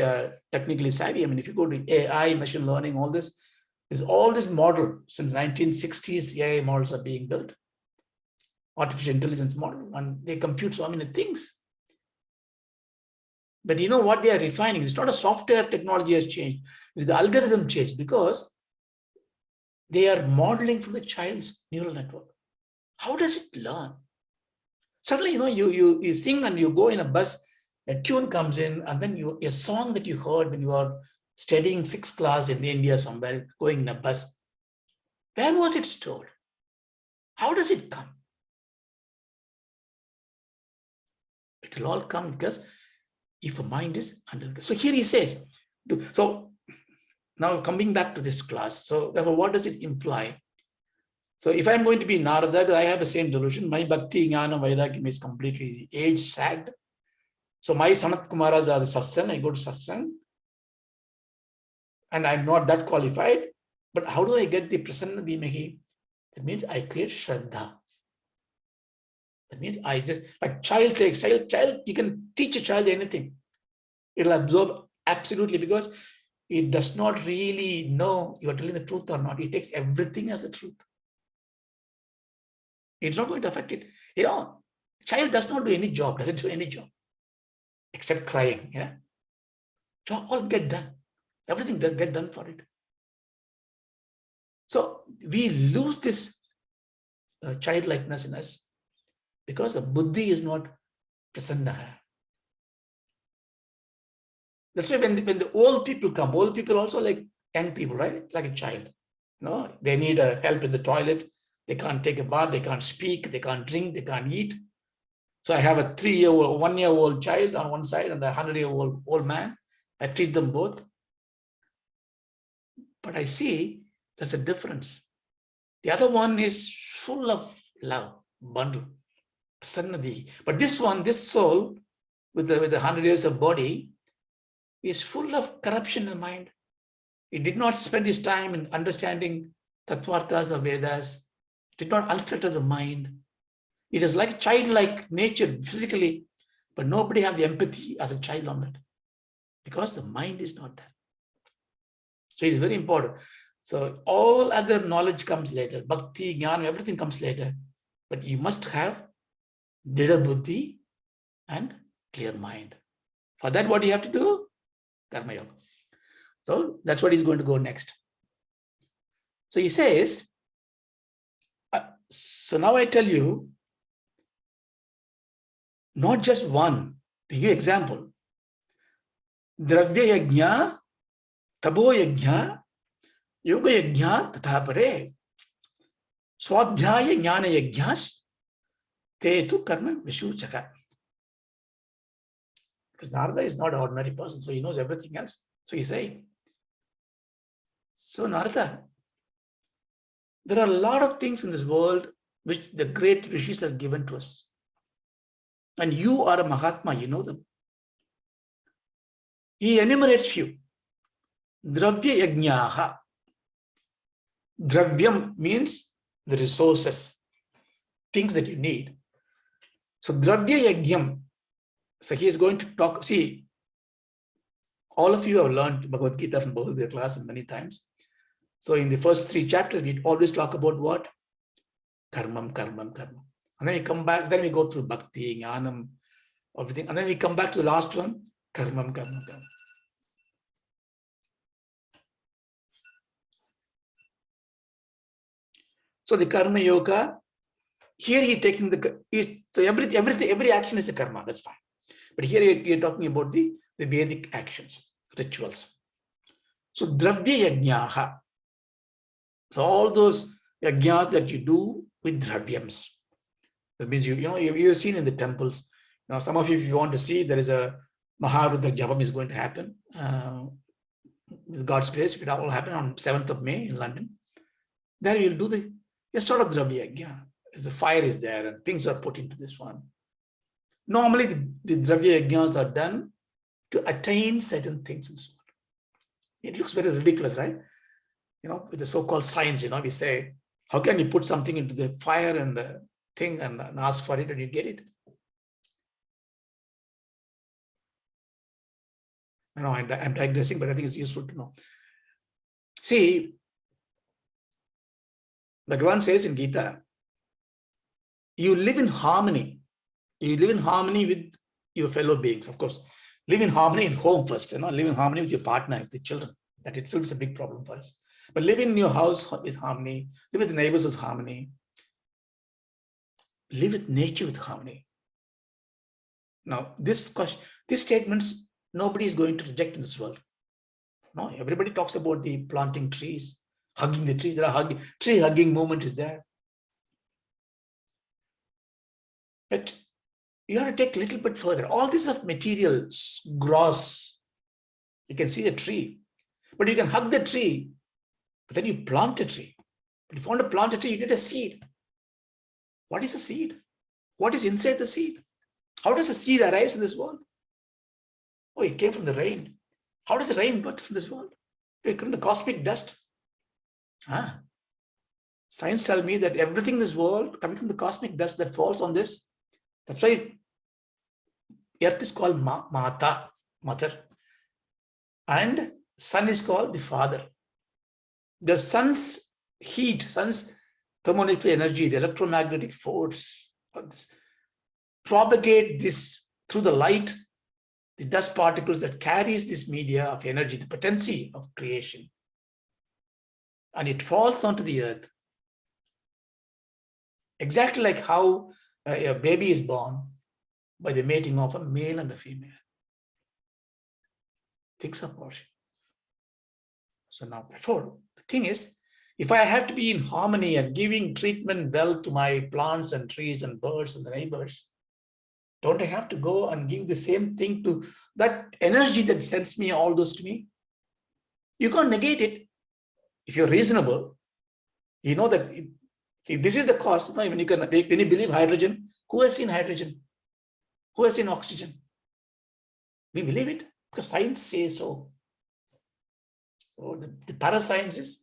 technically savvy. I mean, if you go to AI, machine learning, all this, there's all this model. Since 1960s, AI models are being built. Artificial intelligence model, and they compute so many things. But you know what they are refining? It's not a software technology has changed. It's the algorithm changed, because they are modeling from the child's neural network. How does it learn? Suddenly, you sing and you go in a bus, a tune comes in, and then a song that you heard when you were studying 6th class in India somewhere, going in a bus. Where was it stored? How does it come? It will all come because if a mind is under. So here he says, so now coming back to this class, so therefore what does it imply? So if I'm going to be Narada, I have the same delusion. My Bhakti, Jnana, Vairagya is completely age-sagged. So my Sanat Kumaras are the satsang, I go to satsang. And I'm not that qualified. But how do I get the Prasanna Dhimahi? That means I create Shraddha. That means I just, like child, you can teach a child anything. It'll absorb absolutely because it does not really know you are telling the truth or not. It takes everything as a truth. It's not going to affect it. Child does not do any job, doesn't do any job except crying. Yeah, job all get done. Everything get done for it. So we lose this childlikeness in us because the buddhi is not prasanna. That's why when the old people come, old people also like young people, right? Like a child. They need help in the toilet. They can't take a bath. They can't speak. They can't drink. They can't eat. So I have a 3-year-old, 1-year-old child on one side and a 100-year-old old man. I treat them both. But I see there's a difference. The other one is full of love, bundle, sannadhi. But this one, this soul, with the 100 years of body, is full of corruption in the mind. He did not spend his time in understanding tattvarthas of Vedas, did not unfilter the mind. It is like childlike nature physically, but nobody have the empathy as a child on it because the mind is not there. So it is very important. So all other knowledge comes later. Bhakti, Jnana, everything comes later. But you must have Dida Buddhi and clear mind. For that, what do you have to do? Karma Yoga. So that's what he's going to go next. So he says, so now I tell you, not just one. To give you an example. Dravya Yajna, Tabo Yajna, Yoga Yajna, Tathapare, Swadhyaya Jnana Yajnas, Tetu Karma Vishuchaka. Because Narada is not an ordinary person, so he knows everything else. So he's saying, so Narada, there are a lot of things in this world which the great rishis have given to us. And you are a Mahatma, you know them. He enumerates few. Dravya Yajnaha. Dravyam means the resources, things that you need. So Dravya Yajnam. So he is going to talk. See, all of you have learned Bhagavad Gita from both of their classes many times. So in the first 3 chapters, we always talk about what? Karmam, karmam, karmam. And then we come back, then we go through Bhakti, Jnanam, everything. And then we come back to the last one, karmam, karmam, karmam. So the karma yoga, here he taking so every action is a karma, that's fine. But here you're talking about the Vedic actions, rituals. So dravya yajnaha. So all those yajnas that you do with dravyams. That means you've seen in the temples. Now some of you, if you want to see, there is a Maharudra Japam is going to happen. With God's grace, it all happen on 7th of May in London. There you'll do a sort of dravya yajna. The fire is there and things are put into this one. Normally the dravya yajnas are done to attain certain things and so on. It looks very ridiculous, right? With the so-called science, we say, how can you put something into the fire and thing and ask for it and you get it? I know I'm digressing, but I think it's useful to know. See, Bhagavan says in Gita, you live in harmony. You live in harmony with your fellow beings, of course. Live in harmony in home first, live in harmony with your partner, with the children. That itself is a big problem for us. But live in your house with harmony, live with the neighbors with harmony, live with nature with harmony. Now, this question, these statements, nobody is going to reject in this world. No, everybody talks about the planting trees, hugging the trees. There are tree hugging movement is there. But you have to take a little bit further. All this of materials, gross. You can see a tree, but you can hug the tree, but then you plant a tree. But if you want to plant a tree, you need a seed. What is a seed? What is inside the seed? How does a seed arise in this world? Oh, it came from the rain. How does the rain got from this world? It came from the cosmic dust. Science tells me that everything in this world coming from the cosmic dust that falls on this. That's why earth is called Mata, mother. And sun is called the father. The sun's heat, sun's thermonuclear energy, the electromagnetic force, propagate this through the light, the dust particles that carries this media of energy, the potency of creation. And it falls onto the earth. Exactly like how a baby is born by the mating of a male and a female. Things are portion. So now, therefore, the thing is, if I have to be in harmony and giving treatment well to my plants and trees and birds and the neighbors, don't I have to go and give the same thing to that energy that sends me all those to me? You can't negate it. If you're reasonable, you know that, see, this is the cost. When you believe hydrogen, who has seen hydrogen? Who has seen oxygen? We believe it because science says so. So the parascience is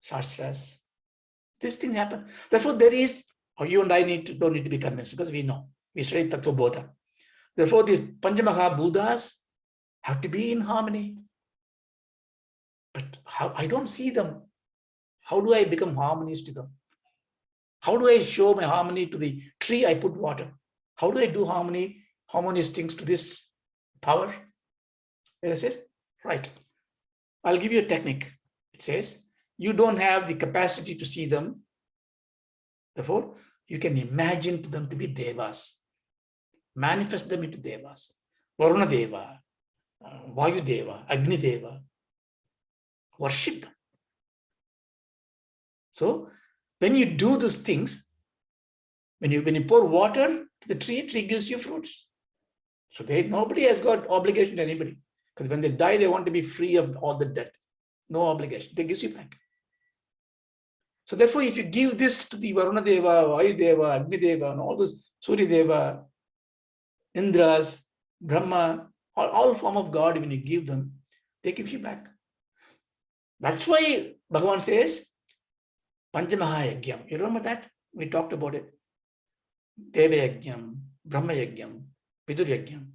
Shastras. This thing happen. Therefore, there is, or you and I don't need to be convinced because we know. We study Tattva Bodha. Therefore, the Panchamaha Buddhas have to be in harmony. But how I don't see them. How do I become harmonious to them? How do I show my harmony to the tree I put water? How do I do harmonious things to this power? It says, right. I'll give you a technique. It says, you don't have the capacity to see them. Therefore, you can imagine them to be devas. Manifest them into devas. Varuna Deva, Vayu Deva, Agni Deva. Worship them. So, when you do those things, when you pour water to the tree gives you fruits. So nobody has got obligation to anybody. Because when they die, they want to be free of all the debt. No obligation. They give you back. So therefore, if you give this to the Varuna Deva, Vayu Deva, Agni Deva, and all those Surya Deva, Indras, Brahma, all form of God, when you give them, they give you back. That's why Bhagavan says, Panchamaha Yagyam. You remember that? We talked about it. Deva Yagyam, Brahma Yagyam, Vidur Yagyam.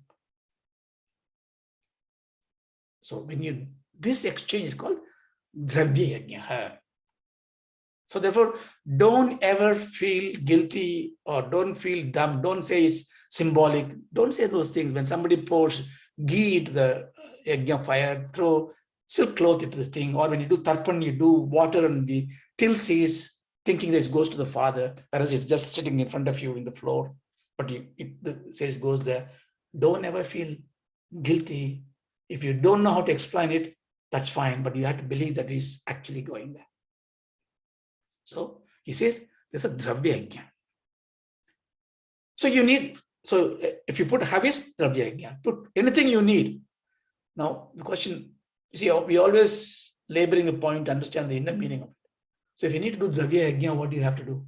So when this exchange is called Dravya Yajna. So therefore, don't ever feel guilty or don't feel dumb. Don't say it's symbolic. Don't say those things. When somebody pours ghee into the yajna fire, throw silk cloth into the thing, or when you do tarpan, you do water on the till seeds, thinking that it goes to the Father, whereas it's just sitting in front of you in the floor, but the says goes there. Don't ever feel guilty. If you don't know how to explain it, that's fine, but you have to believe that it's actually going there. So he says there's a Dravya Yajna. So if you put Havis, Dravya Yajna, put anything you need. Now the question, you see, we always laboring the point to understand the inner meaning of it. So if you need to do Dravya Yajna, what do you have to do?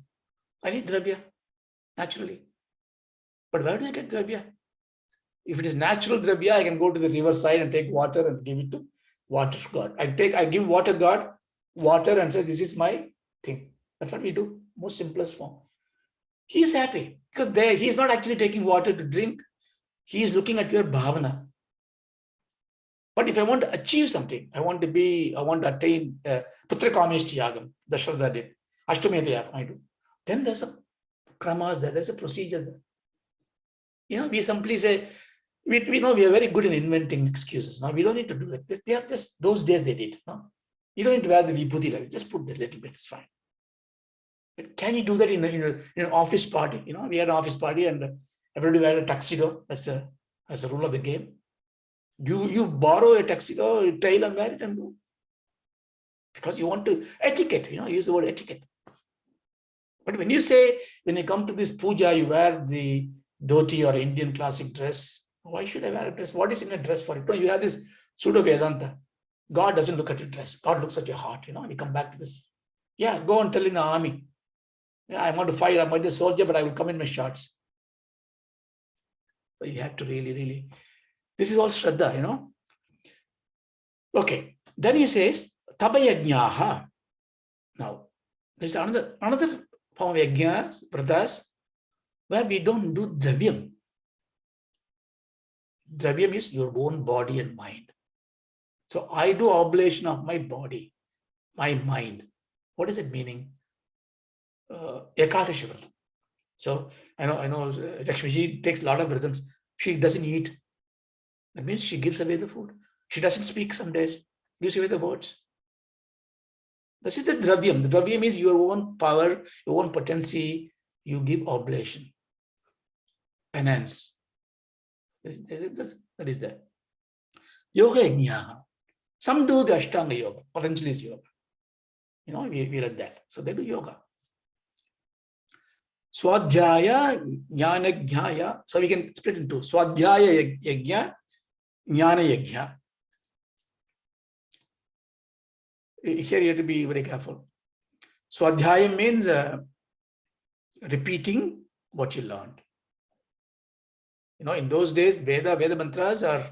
I need Dravya, naturally. But where do I get Dravya? If it is natural Dravya, I can go to the riverside and take water and give it to water god. I give water god water and say, this is my thing. That's what we do, most simplest form. He is happy because he is not actually taking water to drink. He is looking at your bhavana. But if I want to achieve something, I want to attain Putra Kameshti Yagam, Dasharatha did, Ashtamedha Yagam, I do. Then there's a kramas there, there's a procedure there. We simply say, we know we are very good in inventing excuses. Now we don't need to do that. They are just those days they did. No? You don't need to wear the vibhuti like just put that little bit, it's fine. But can you do that in an office party? We had an office party and Everybody wear a tuxedo. That's the rule of the game. You borrow a tuxedo, you tail and wear it and go. Because you want to etiquette, use the word etiquette. But when you come to this puja, you wear the dhoti or Indian classic dress. Why should I wear a dress? What is in a dress for it? No, you have this pseudo Vedanta. God doesn't look at your dress. God looks at your heart, and you come back to this. Yeah, go and tell in the army. Yeah, I want to fight. I'm a soldier, but I will come in my shorts. So you have to really, this is all Shraddha, Okay. Then he says, Tabayajnaha. Now, there's another form of yajna, vratas, where we don't do dravyam. Dravyam is your own body and mind. So I do oblation of my body, my mind. What is it meaning? Ekadashi Vratam. So I know Lakshmiji takes a lot of rhythms. She doesn't eat. That means she gives away the food. She doesn't speak some days, gives away the words. This is the dravyam. The dravyam is your own power, your own potency. You give oblation, penance. That is that. Yoga yajna. Some do the Ashtanga yoga, Patanjali's yoga. We read that. So they do yoga. Swadhyaya, jnana jnaya. So we can split into Swadhyaya yajna, jnana yajna. Here you have to be very careful. Swadhyaya means repeating what you learned. In those days, Veda mantras are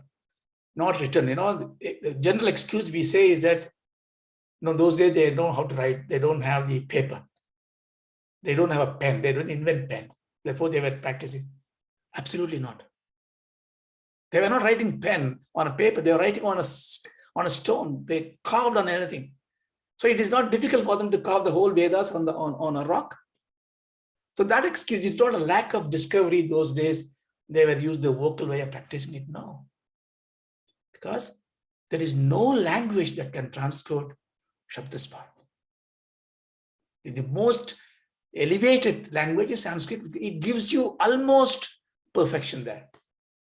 not written. The general excuse we say is that those days they don't know how to write. They don't have the paper. They don't have a pen. They don't invent pen. Therefore, they were practicing. Absolutely not. They were not writing pen on a paper. They were writing on a stone. They carved on anything. So it is not difficult for them to carve the whole Vedas on a rock. So that excuse is not a lack of discovery those days. They were used the vocal way of practicing it. No. Because there is no language that can transcode Shabdaspar. The most elevated language is Sanskrit. It gives you almost perfection there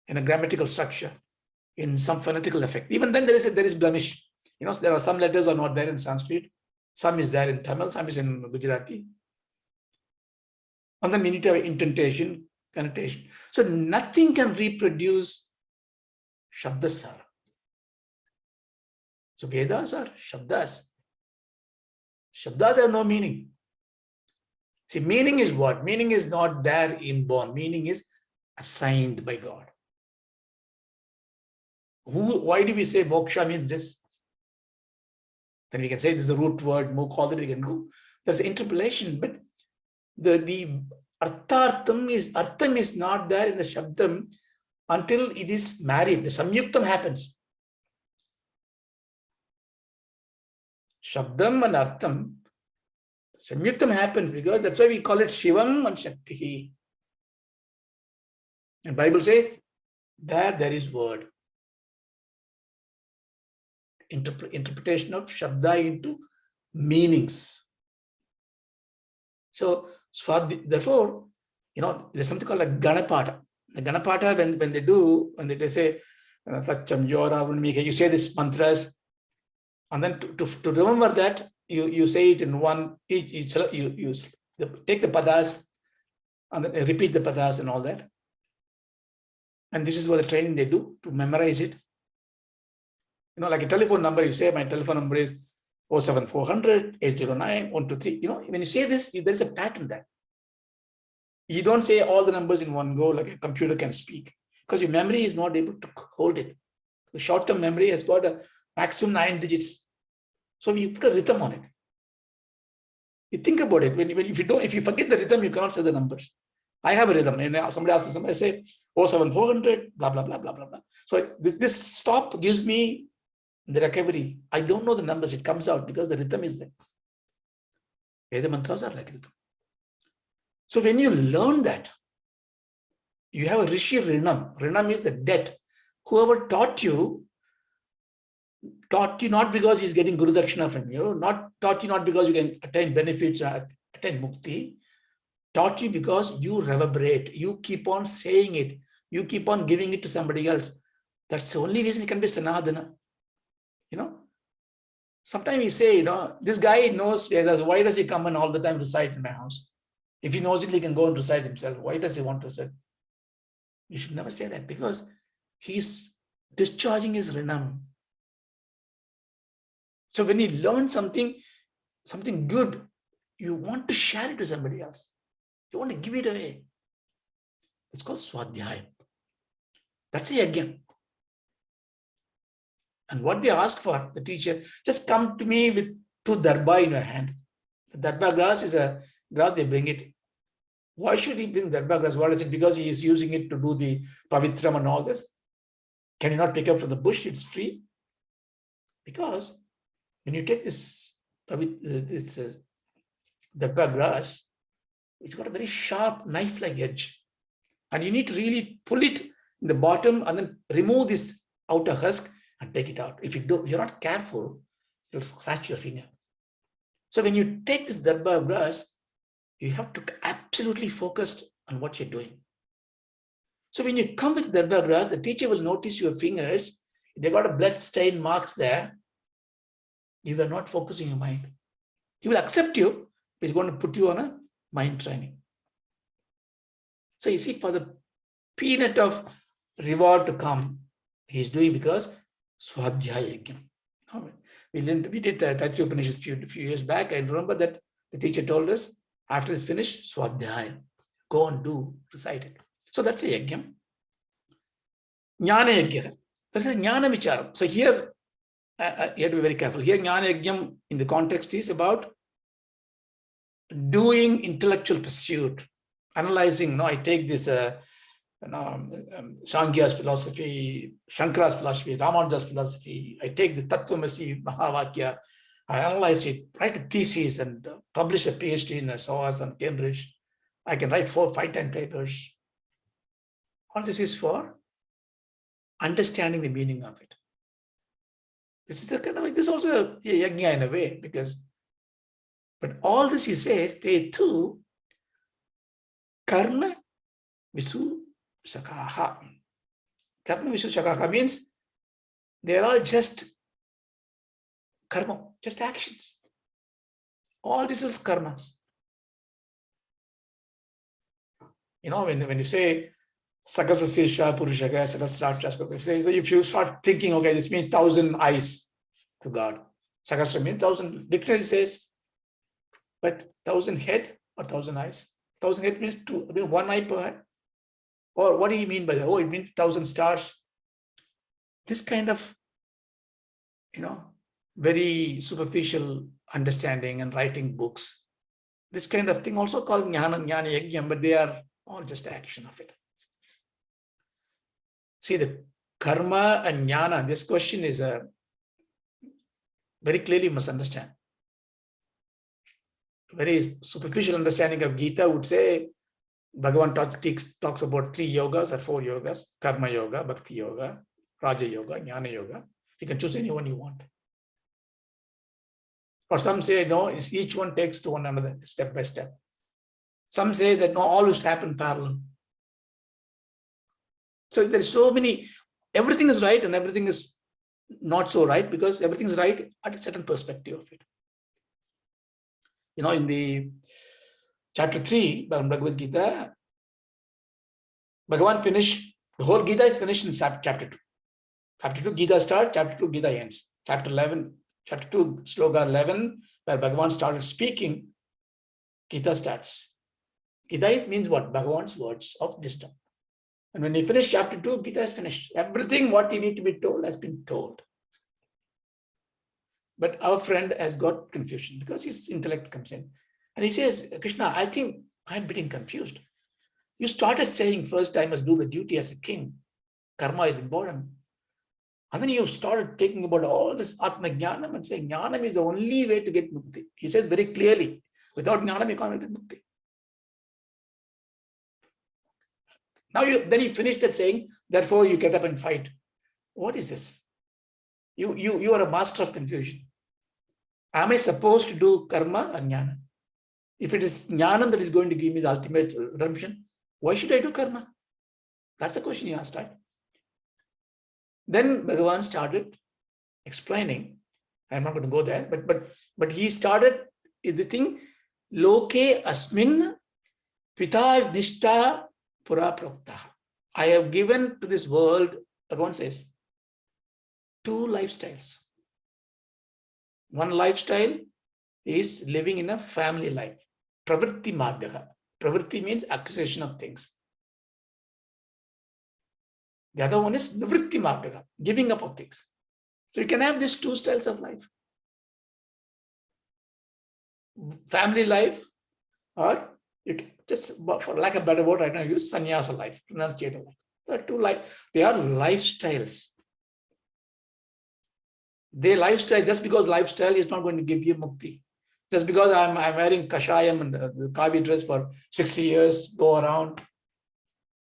in a grammatical structure, in some phonetical effect. Even then there is blemish. There are some letters are not there in Sanskrit. Some is there in Tamil, some is in Gujarati. And then we need to have intonation, connotation. So nothing can reproduce Shabdasara. So Vedas are Shabdas. Shabdas have no meaning. See, meaning is what? Meaning is not there inborn. Meaning is assigned by God. Why do we say moksha means this? Then we can say this is a root word, call it, we can go. There's the interpolation, but the artham is not there in the Shabdam until it is married. The samyuktam happens. Shabdam and artham, samyuktam happens because that's why we call it Shivam and Shakti. And Bible says that there is word. Interpretation of Shabda into meanings. So therefore, there's something called a Ganapata. The Ganapata, when they say Tacham, Yora, you say these mantras, and then to remember that, you say it in one, you take the padas and then repeat the padas and all that. And this is what the training they do to memorize it. Like a telephone number, you say my telephone number is 07400 809 123. When you say this, there's a pattern there. You don't say all the numbers in one go like a computer can speak, because your memory is not able to hold it. The short-term memory has got a maximum 9 digits. So you put a rhythm on it. You think about it. If you forget the rhythm, you cannot say the numbers. I have a rhythm. And somebody asks me something, I say 07400, blah, blah, blah, blah, blah, blah. So this stop gives me the recovery. I don't know the numbers. It comes out because the rhythm is there. Veda mantras are like rhythm. So when you learn that, you have a rishi rinam. Rinam is the debt. Whoever taught you not because he's getting Guru Dakshina from you, taught you not because you can attain benefits or attain mukti, taught you because you reverberate. You keep on saying it. You keep on giving it to somebody else. That's the only reason it can be sanadana. Sometimes we say, this guy knows, why does he come and all the time recite in my house? If he knows it, he can go and recite himself. Why does he want to recite? You should never say that, because he's discharging his renam. So when you learn something good, you want to share it to somebody else. You want to give it away. It's called swadhyaya. That's a yajna. And what they ask for, the teacher, just come to me with 2 darba in your hand. The darba glass is a glass, they bring it. Why should he bring darba glass? What is it? Because he is using it to do the pavitram and all this. Can you not pick up from the bush? It's free. Because when you take this darba glass, it's got a very sharp knife-like edge. And you need to really pull it in the bottom and then remove this outer husk and take it out. If you're not careful, you'll scratch your finger. So when you take this darba glass, you have to absolutely focus on what you're doing. So when you come with darba glass, the teacher will notice your fingers. They got a blood stain marks there. You are not focusing your mind. He will accept you, but he's going to put you on a mind training. So you see, for the peanut of reward to come, he's doing because swadhyaya yajna. We did Taittiriya Upanishad a few years back. I remember that the teacher told us, after it's finished, swadhyaya, go and do, recite it. So that's a yajna. Jnana yajna. That's a jnana vicharam. So here, you have to be very careful. Here, jnana yajna in the context is about doing intellectual pursuit, analyzing. I take this Sankhya's philosophy, Shankara's philosophy, Ramanuja's philosophy. I take the Tattvamasi Mahavakya, I analyze it, write a thesis and publish a PhD in SOAS and Cambridge. I can write 4, 5, 10 papers. All this is for understanding the meaning of it. This is the kind of, this is also a yajna in a way, but all this he says, they too, karma visu shakaha. Karma visu shakaha means they're all just karma, just actions. All this is karmas. When you say Sakasasya Purushaka, Sakasracha, if you start thinking, okay, this means 1,000 eyes to God. Sakasra means 1,000. Dictionary says, but 1,000 head or 1,000 eyes? 1,000 head means 1 eye per head. Or what do you mean by that? Oh, it means 1,000 stars. This kind of, very superficial understanding and writing books. This kind of thing also called jnana yajna, but they are all just action of it. See, the karma and jnana, this question is very clearly must understand. Very superficial understanding of Gita would say, Bhagavan talks about 3 yogas or 4 yogas, karma yoga, bhakti yoga, raja yoga, jnana yoga. You can choose any one you want. Or some say, no, each one takes to one another, step by step. Some say that, no, all will happen parallel. So there's so many, everything is right and everything is not so right, because everything is right at a certain perspective of it. In the chapter 3, Bhagavad Gita, Bhagavan finished, the whole Gita is finished in chapter 2. Chapter 2, Gita starts, chapter 2, Gita ends. Chapter 2, Sloka 11, where Bhagavan started speaking, Gita starts. Gita means what? Bhagavan's words of wisdom. And when he finished chapter 2, Gita is finished. Everything what he need to be told has been told. But our friend has got confusion because his intellect comes in. And he says, Krishna, I think I'm getting confused. You started saying first I must do the duty as a king. Karma is important. And then you started talking about all this Atma Jnanam and saying Jnanam is the only way to get Mukti. He says very clearly, without Jnanam you can't get Mukti. Now then he finished that saying, therefore you get up and fight. What is this? You are a master of confusion. Am I supposed to do karma or jnana? If it is jnanam that is going to give me the ultimate redemption, why should I do karma? That's the question he asked, right? Then Bhagavan started explaining. I'm not going to go there, but he started the thing, loke asmin pita nishta pura prokta. I have given to this world, Bhagavan says, two lifestyles. One lifestyle is living in a family life. Pravritti margaha. Pravritti means acquisition of things. The other one is nivritti margaha, giving up of things. So you can have these two styles of life. Family life, or you can just, for lack of a better word right now, use sannyasa life, renunciator life. There are two life. They are lifestyles. Their lifestyle, just because lifestyle is not going to give you mukti. Just because I'm wearing kashayam and the kavi dress for 60 years, go around,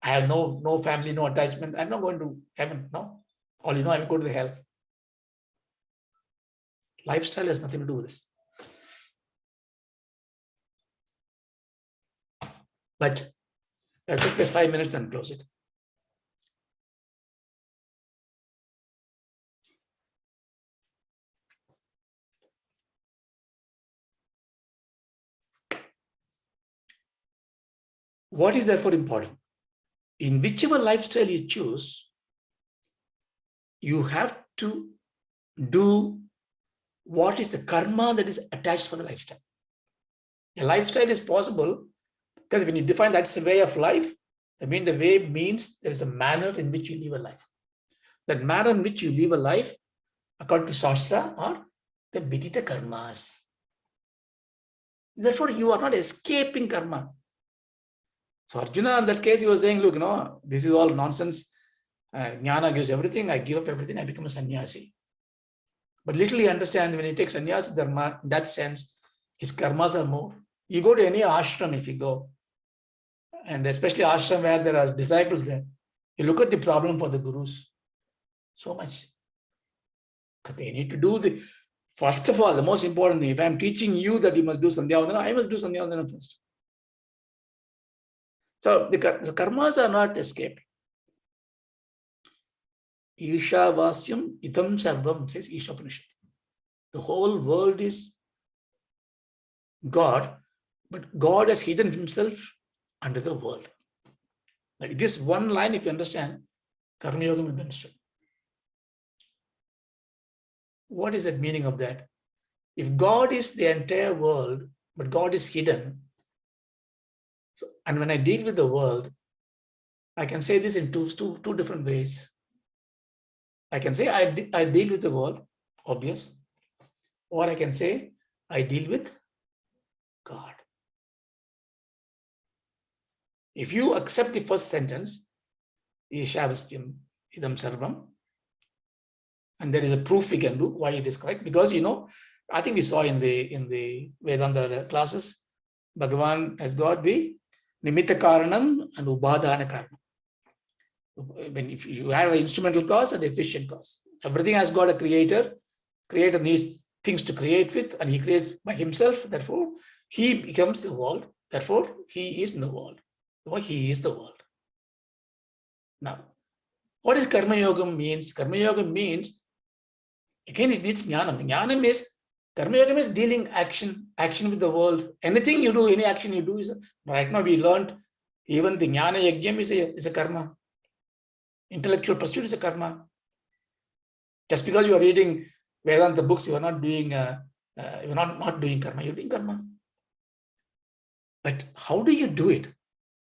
I have no family, no attachment, I'm not going to heaven, no. All I'm going to the hell. Lifestyle has nothing to do with this. But I'll take this 5 minutes and close it. What is therefore important? In whichever lifestyle you choose, you have to do what is the karma that is attached for the lifestyle. A lifestyle is possible because when you define that's a way of life, I mean the way means there is a manner in which you live a life. That manner in which you live a life, according to Shastra, are the vidita karmas. Therefore, you are not escaping karma. So Arjuna, in that case, he was saying, look, this is all nonsense. Jnana gives everything. I give up everything. I become a sannyasi. But little he understands when he takes sannyasa dharma, in that sense, his karmas are more. You go to any ashram if you go, and especially ashram where there are disciples there, you look at the problem for the gurus. So much. Because they need to do first of all, the most important thing, if I'm teaching you that you must do sandhya-vandana, I must do sandhya-vandana first. So the karmas are not escaped. Isha vasyam itam sarvam, says Isha Upanishad. The whole world is God, but God has hidden himself under the world. Like this one line, if you understand, Karma Yoga will be understood. What is the meaning of that? If God is the entire world, but God is hidden, and when I deal with the world, I can say this in two different ways. I can say I deal with the world, obvious, or I can say I deal with God. If you accept the first sentence, Ishavastim idam sarvam, and there is a proof we can do why it is correct, because I think we saw in the Vedanta classes, Bhagavan has got the nimitta karanam and ubadhana karanam. If you have an instrumental cause and efficient cause, everything has got a creator. Creator needs things to create with, and he creates by himself. Therefore, he becomes the world. Therefore, he is in the world. Therefore, he is the world. Now, what is Karma Yoga means? Karma Yoga means, again, it needs jnanam. Jnanam is, Karma Yoga means dealing action with the world. Anything you do, any action you do is, right now we learned, even the jnana yajnam is a karma. Intellectual pursuit is a karma. Just because you are reading Vedanta books, you are not doing, you're not doing karma, you're doing karma. But how do you do it?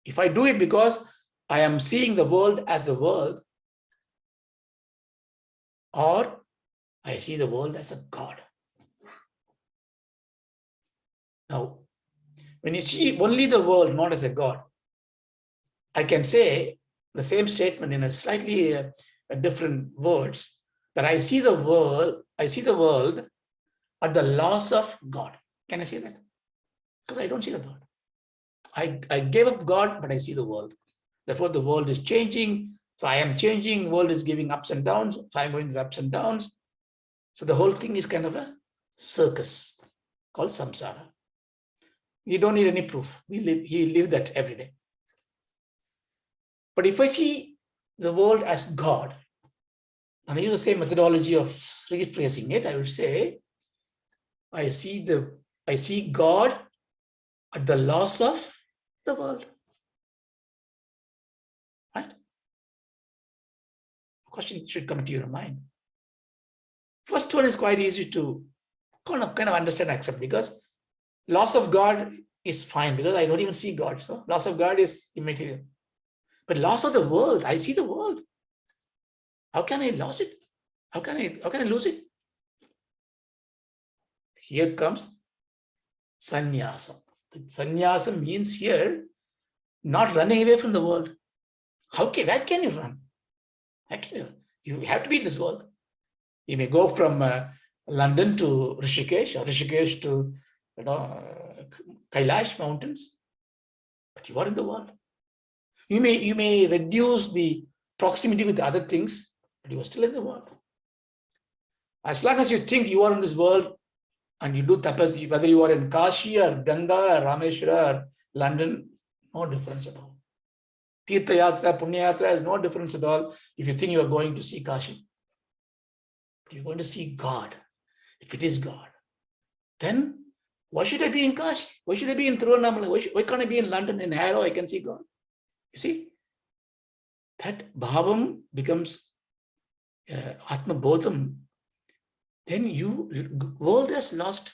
If I do it because I am seeing the world as the world, or I see the world as a God. Now, when you see only the world not as a God, I can say the same statement in a slightly different words, that I see the world at the loss of God. Can I say that? Because I don't see the God. I gave up God, but I see the world. Therefore, the world is changing. So I am changing. The world is giving ups and downs. So I'm going through ups and downs. So the whole thing is kind of a circus called samsara. You don't need any proof. He lived that every day. But if I see the world as God, and I use the same methodology of rephrasing it, I would say, I see God at the loss of the world. Right? The question should come to your mind. First one is quite easy to kind of understand and accept, because loss of God is fine because I don't even see God. So loss of God is immaterial. But loss of the world, I see the world. How can I lose it? How can I lose it? Here comes sannyasam. Sannyasam means here not running away from the world. Where can you run? Where can you run? You have to be in this world. You may go from London to Rishikesh, or Rishikesh to Kailash mountains, but you are in the world. You may reduce the proximity with other things, but you are still in the world. As long as you think you are in this world and you do tapas, whether you are in Kashi or Ganga or Rameshwara or London, no difference at all. Tirtha Yatra, Punya Yatra is no difference at all if you think you are going to see Kashi. You're going to see God. If it is God, then why should I be in Kashi? Why should I be in Thiruvannamalai? Why can't I be in London, in Harrow? I can see God. You see, that bhavam becomes Atma Bodham. Then world has lost.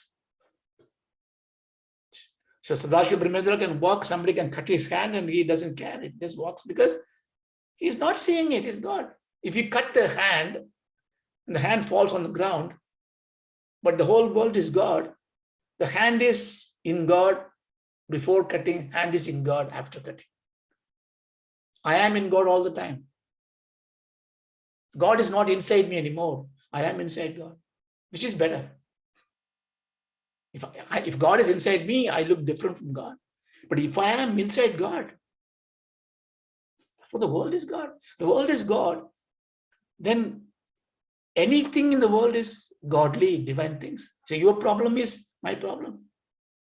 So Sadashiva Brahmendra can walk, somebody can cut his hand and he doesn't care. It just walks because he's not seeing it, it's God. If you cut the hand, and the hand falls on the ground, but the whole world is God, the hand is in God before cutting, hand is in God after cutting. I am in God all the time. God is not inside me anymore. I am inside God. Which is better? If God is inside me, I look different from God. But if I am inside God, for the world is God. The world is God. Then anything in the world is godly, divine things. So your problem is my problem.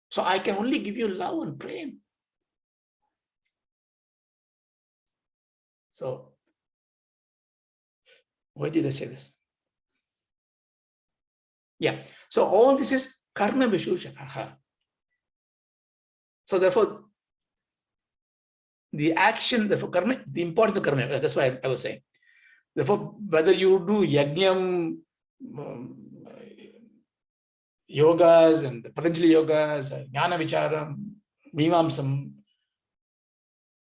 So I can only give you love and prayer. So why did I say this? Yeah. So all this is karma vishusha. So therefore, the action, therefore karma, the importance of karma, that's why I was saying. Therefore, whether you do yajnam, yogas and Patanjali yogas, jnana vicharam, mimamsam,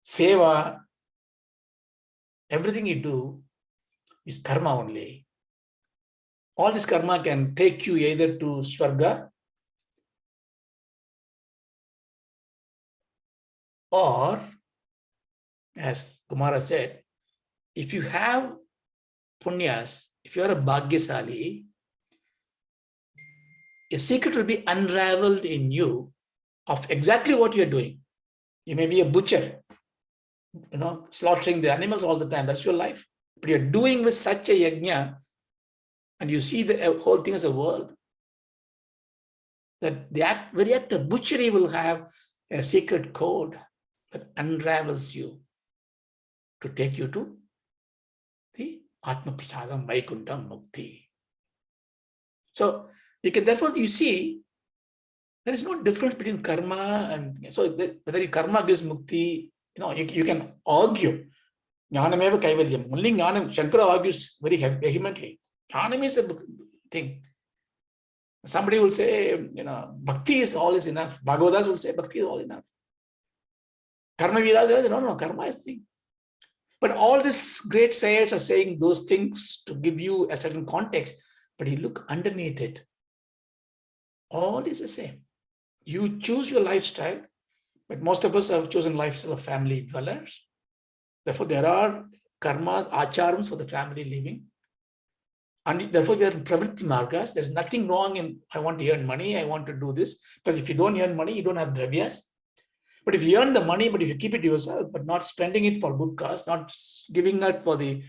seva, everything you do is karma only. All this karma can take you either to Swarga or, as Kumara said, if you have punyas, if you are a bhagyasali, a secret will be unraveled in you of exactly what you're doing. You may be a butcher, slaughtering the animals all the time. That's your life. But you're doing with such a yajna, and you see the whole thing as a world, that the very act of butchery will have a secret code that unravels you to take you to the Atma Prasadam, Vaikuntham, Mukti. So therefore you see, there is no difference between karma and, so whether karma gives mukti, you can argue. Jnanameva kaivalyam. Only jnanam, Shankara argues very vehemently. Jnanam is a thing. Somebody will say, bhakti is all is enough. Bhagavatas will say bhakti is all enough. Karma Vedas say, no, karma is the thing. But all these great sayers are saying those things to give you a certain context. But you look underneath it, all is the same. You choose your lifestyle, but most of us have chosen lifestyle of family dwellers. Therefore, there are karmas, acharams for the family living. And therefore, we are in pravritti margas. There's nothing wrong in, I want to earn money, I want to do this. Because if you don't earn money, you don't have dravyas. But if you earn the money, but if you keep it to yourself, but not spending it for good cause, not giving it for the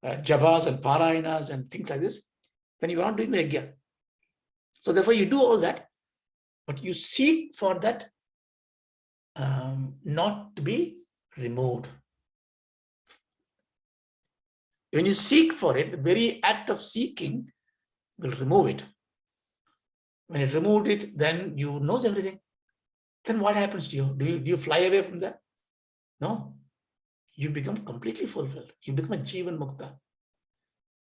jabas and parayanas and things like this, then you are not doing the yajna. So therefore, you do all that, but you seek for that not to be removed. When you seek for it, the very act of seeking will remove it. When it removed it, then you knows everything. Then what happens to you? Do you fly away from that? No. You become completely fulfilled. You become a Jivan Mukta.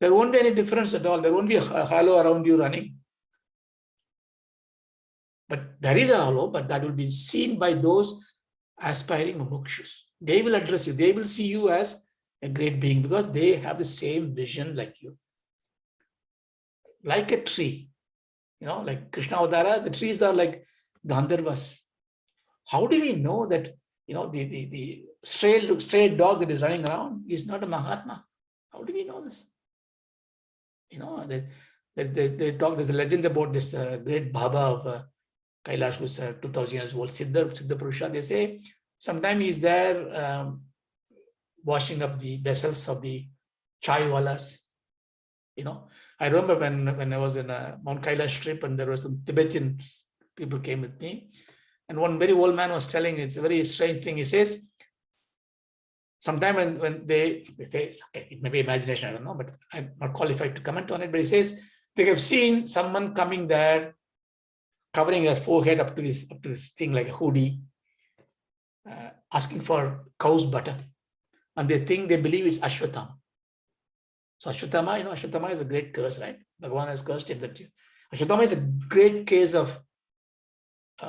There won't be any difference at all. There won't be a halo around you running. But there is a halo, but that will be seen by those aspiring mumukshus. They will address you. They will see you as a great being because they have the same vision like you. Like a tree, like Krishna Uttara, the trees are like Gandharvas. How do we know that, the stray dog that is running around is not a Mahatma? How do we know this? They talk, there's a legend about this great Baba of Kailash, who's 2000 years old, Siddha Purusha. They say sometime he's there washing up the vessels of the chai walas. I remember when I was in a Mount Kailash trip and there were some Tibetan people came with me. And one very old man was telling, it's a very strange thing. He says, sometime when they say, okay, it may be imagination, I don't know, but I'm not qualified to comment on it. But he says they have seen someone coming there, covering their forehead up to this thing like a hoodie, asking for cow's butter, and they believe it's Ashwatthama. So Ashwatthama, Ashwatthama is a great curse, right? Bhagavan has cursed him. That Ashwatthama is a great case of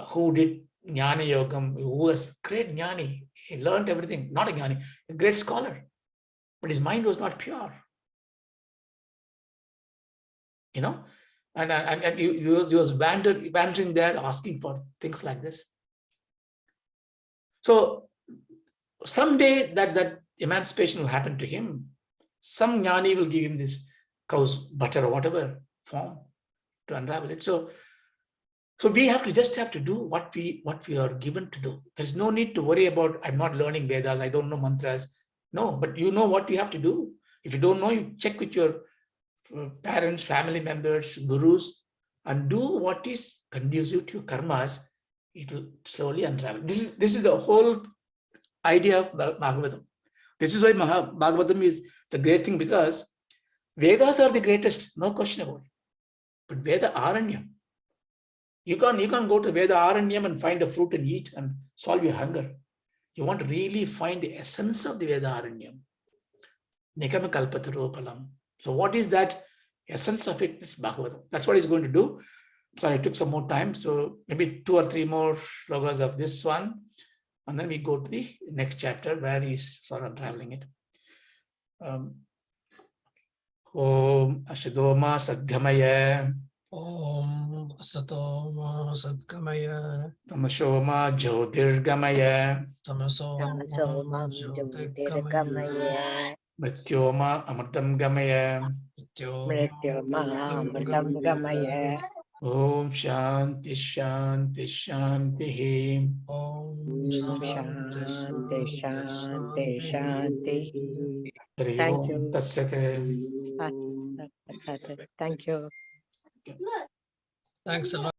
who did Jnana Yogam, who was great Jnani. He learned everything, not a Jnani, a great scholar, but his mind was not pure. And he was wandering there asking for things like this. So someday that emancipation will happen to him. Some Jnani will give him this cow's butter or whatever form to unravel it. So we have to do what we are given to do. There's no need to worry about, I'm not learning Vedas, I don't know mantras. No, but you know what you have to do. If you don't know, you check with your parents, family members, gurus, and do what is conducive to your karmas. It will slowly unravel. This is the whole idea of Bhagavatam. This is why Bhagavatam is the great thing, because Vedas are the greatest, no question about it. But Veda Aranyam, you can't go to Veda Aranyam and find a fruit and eat and solve your hunger. You want to really find the essence of the Veda Aranyam. Nikama Kalpataropalam. So what is that essence of it? It's Bhagavatam. That's what he's going to do. Sorry, it took some more time. So maybe 2 or 3 more shlokas of this one. And then we go to the next chapter where he's sort of unraveling it. Om Ashadoma Sadgamaya. Om Asatoma Sadgamaya. Tamashoma Jyotirgamaya. Tamasoma Jyotirgamaya. Mrityoma Amritam Gamaya. Mrityoma Amritam Gamaya. Om Shanti Shanti Shanti. Om Shanti Shanti Shanti. Thank you. Thank you. Thanks a lot.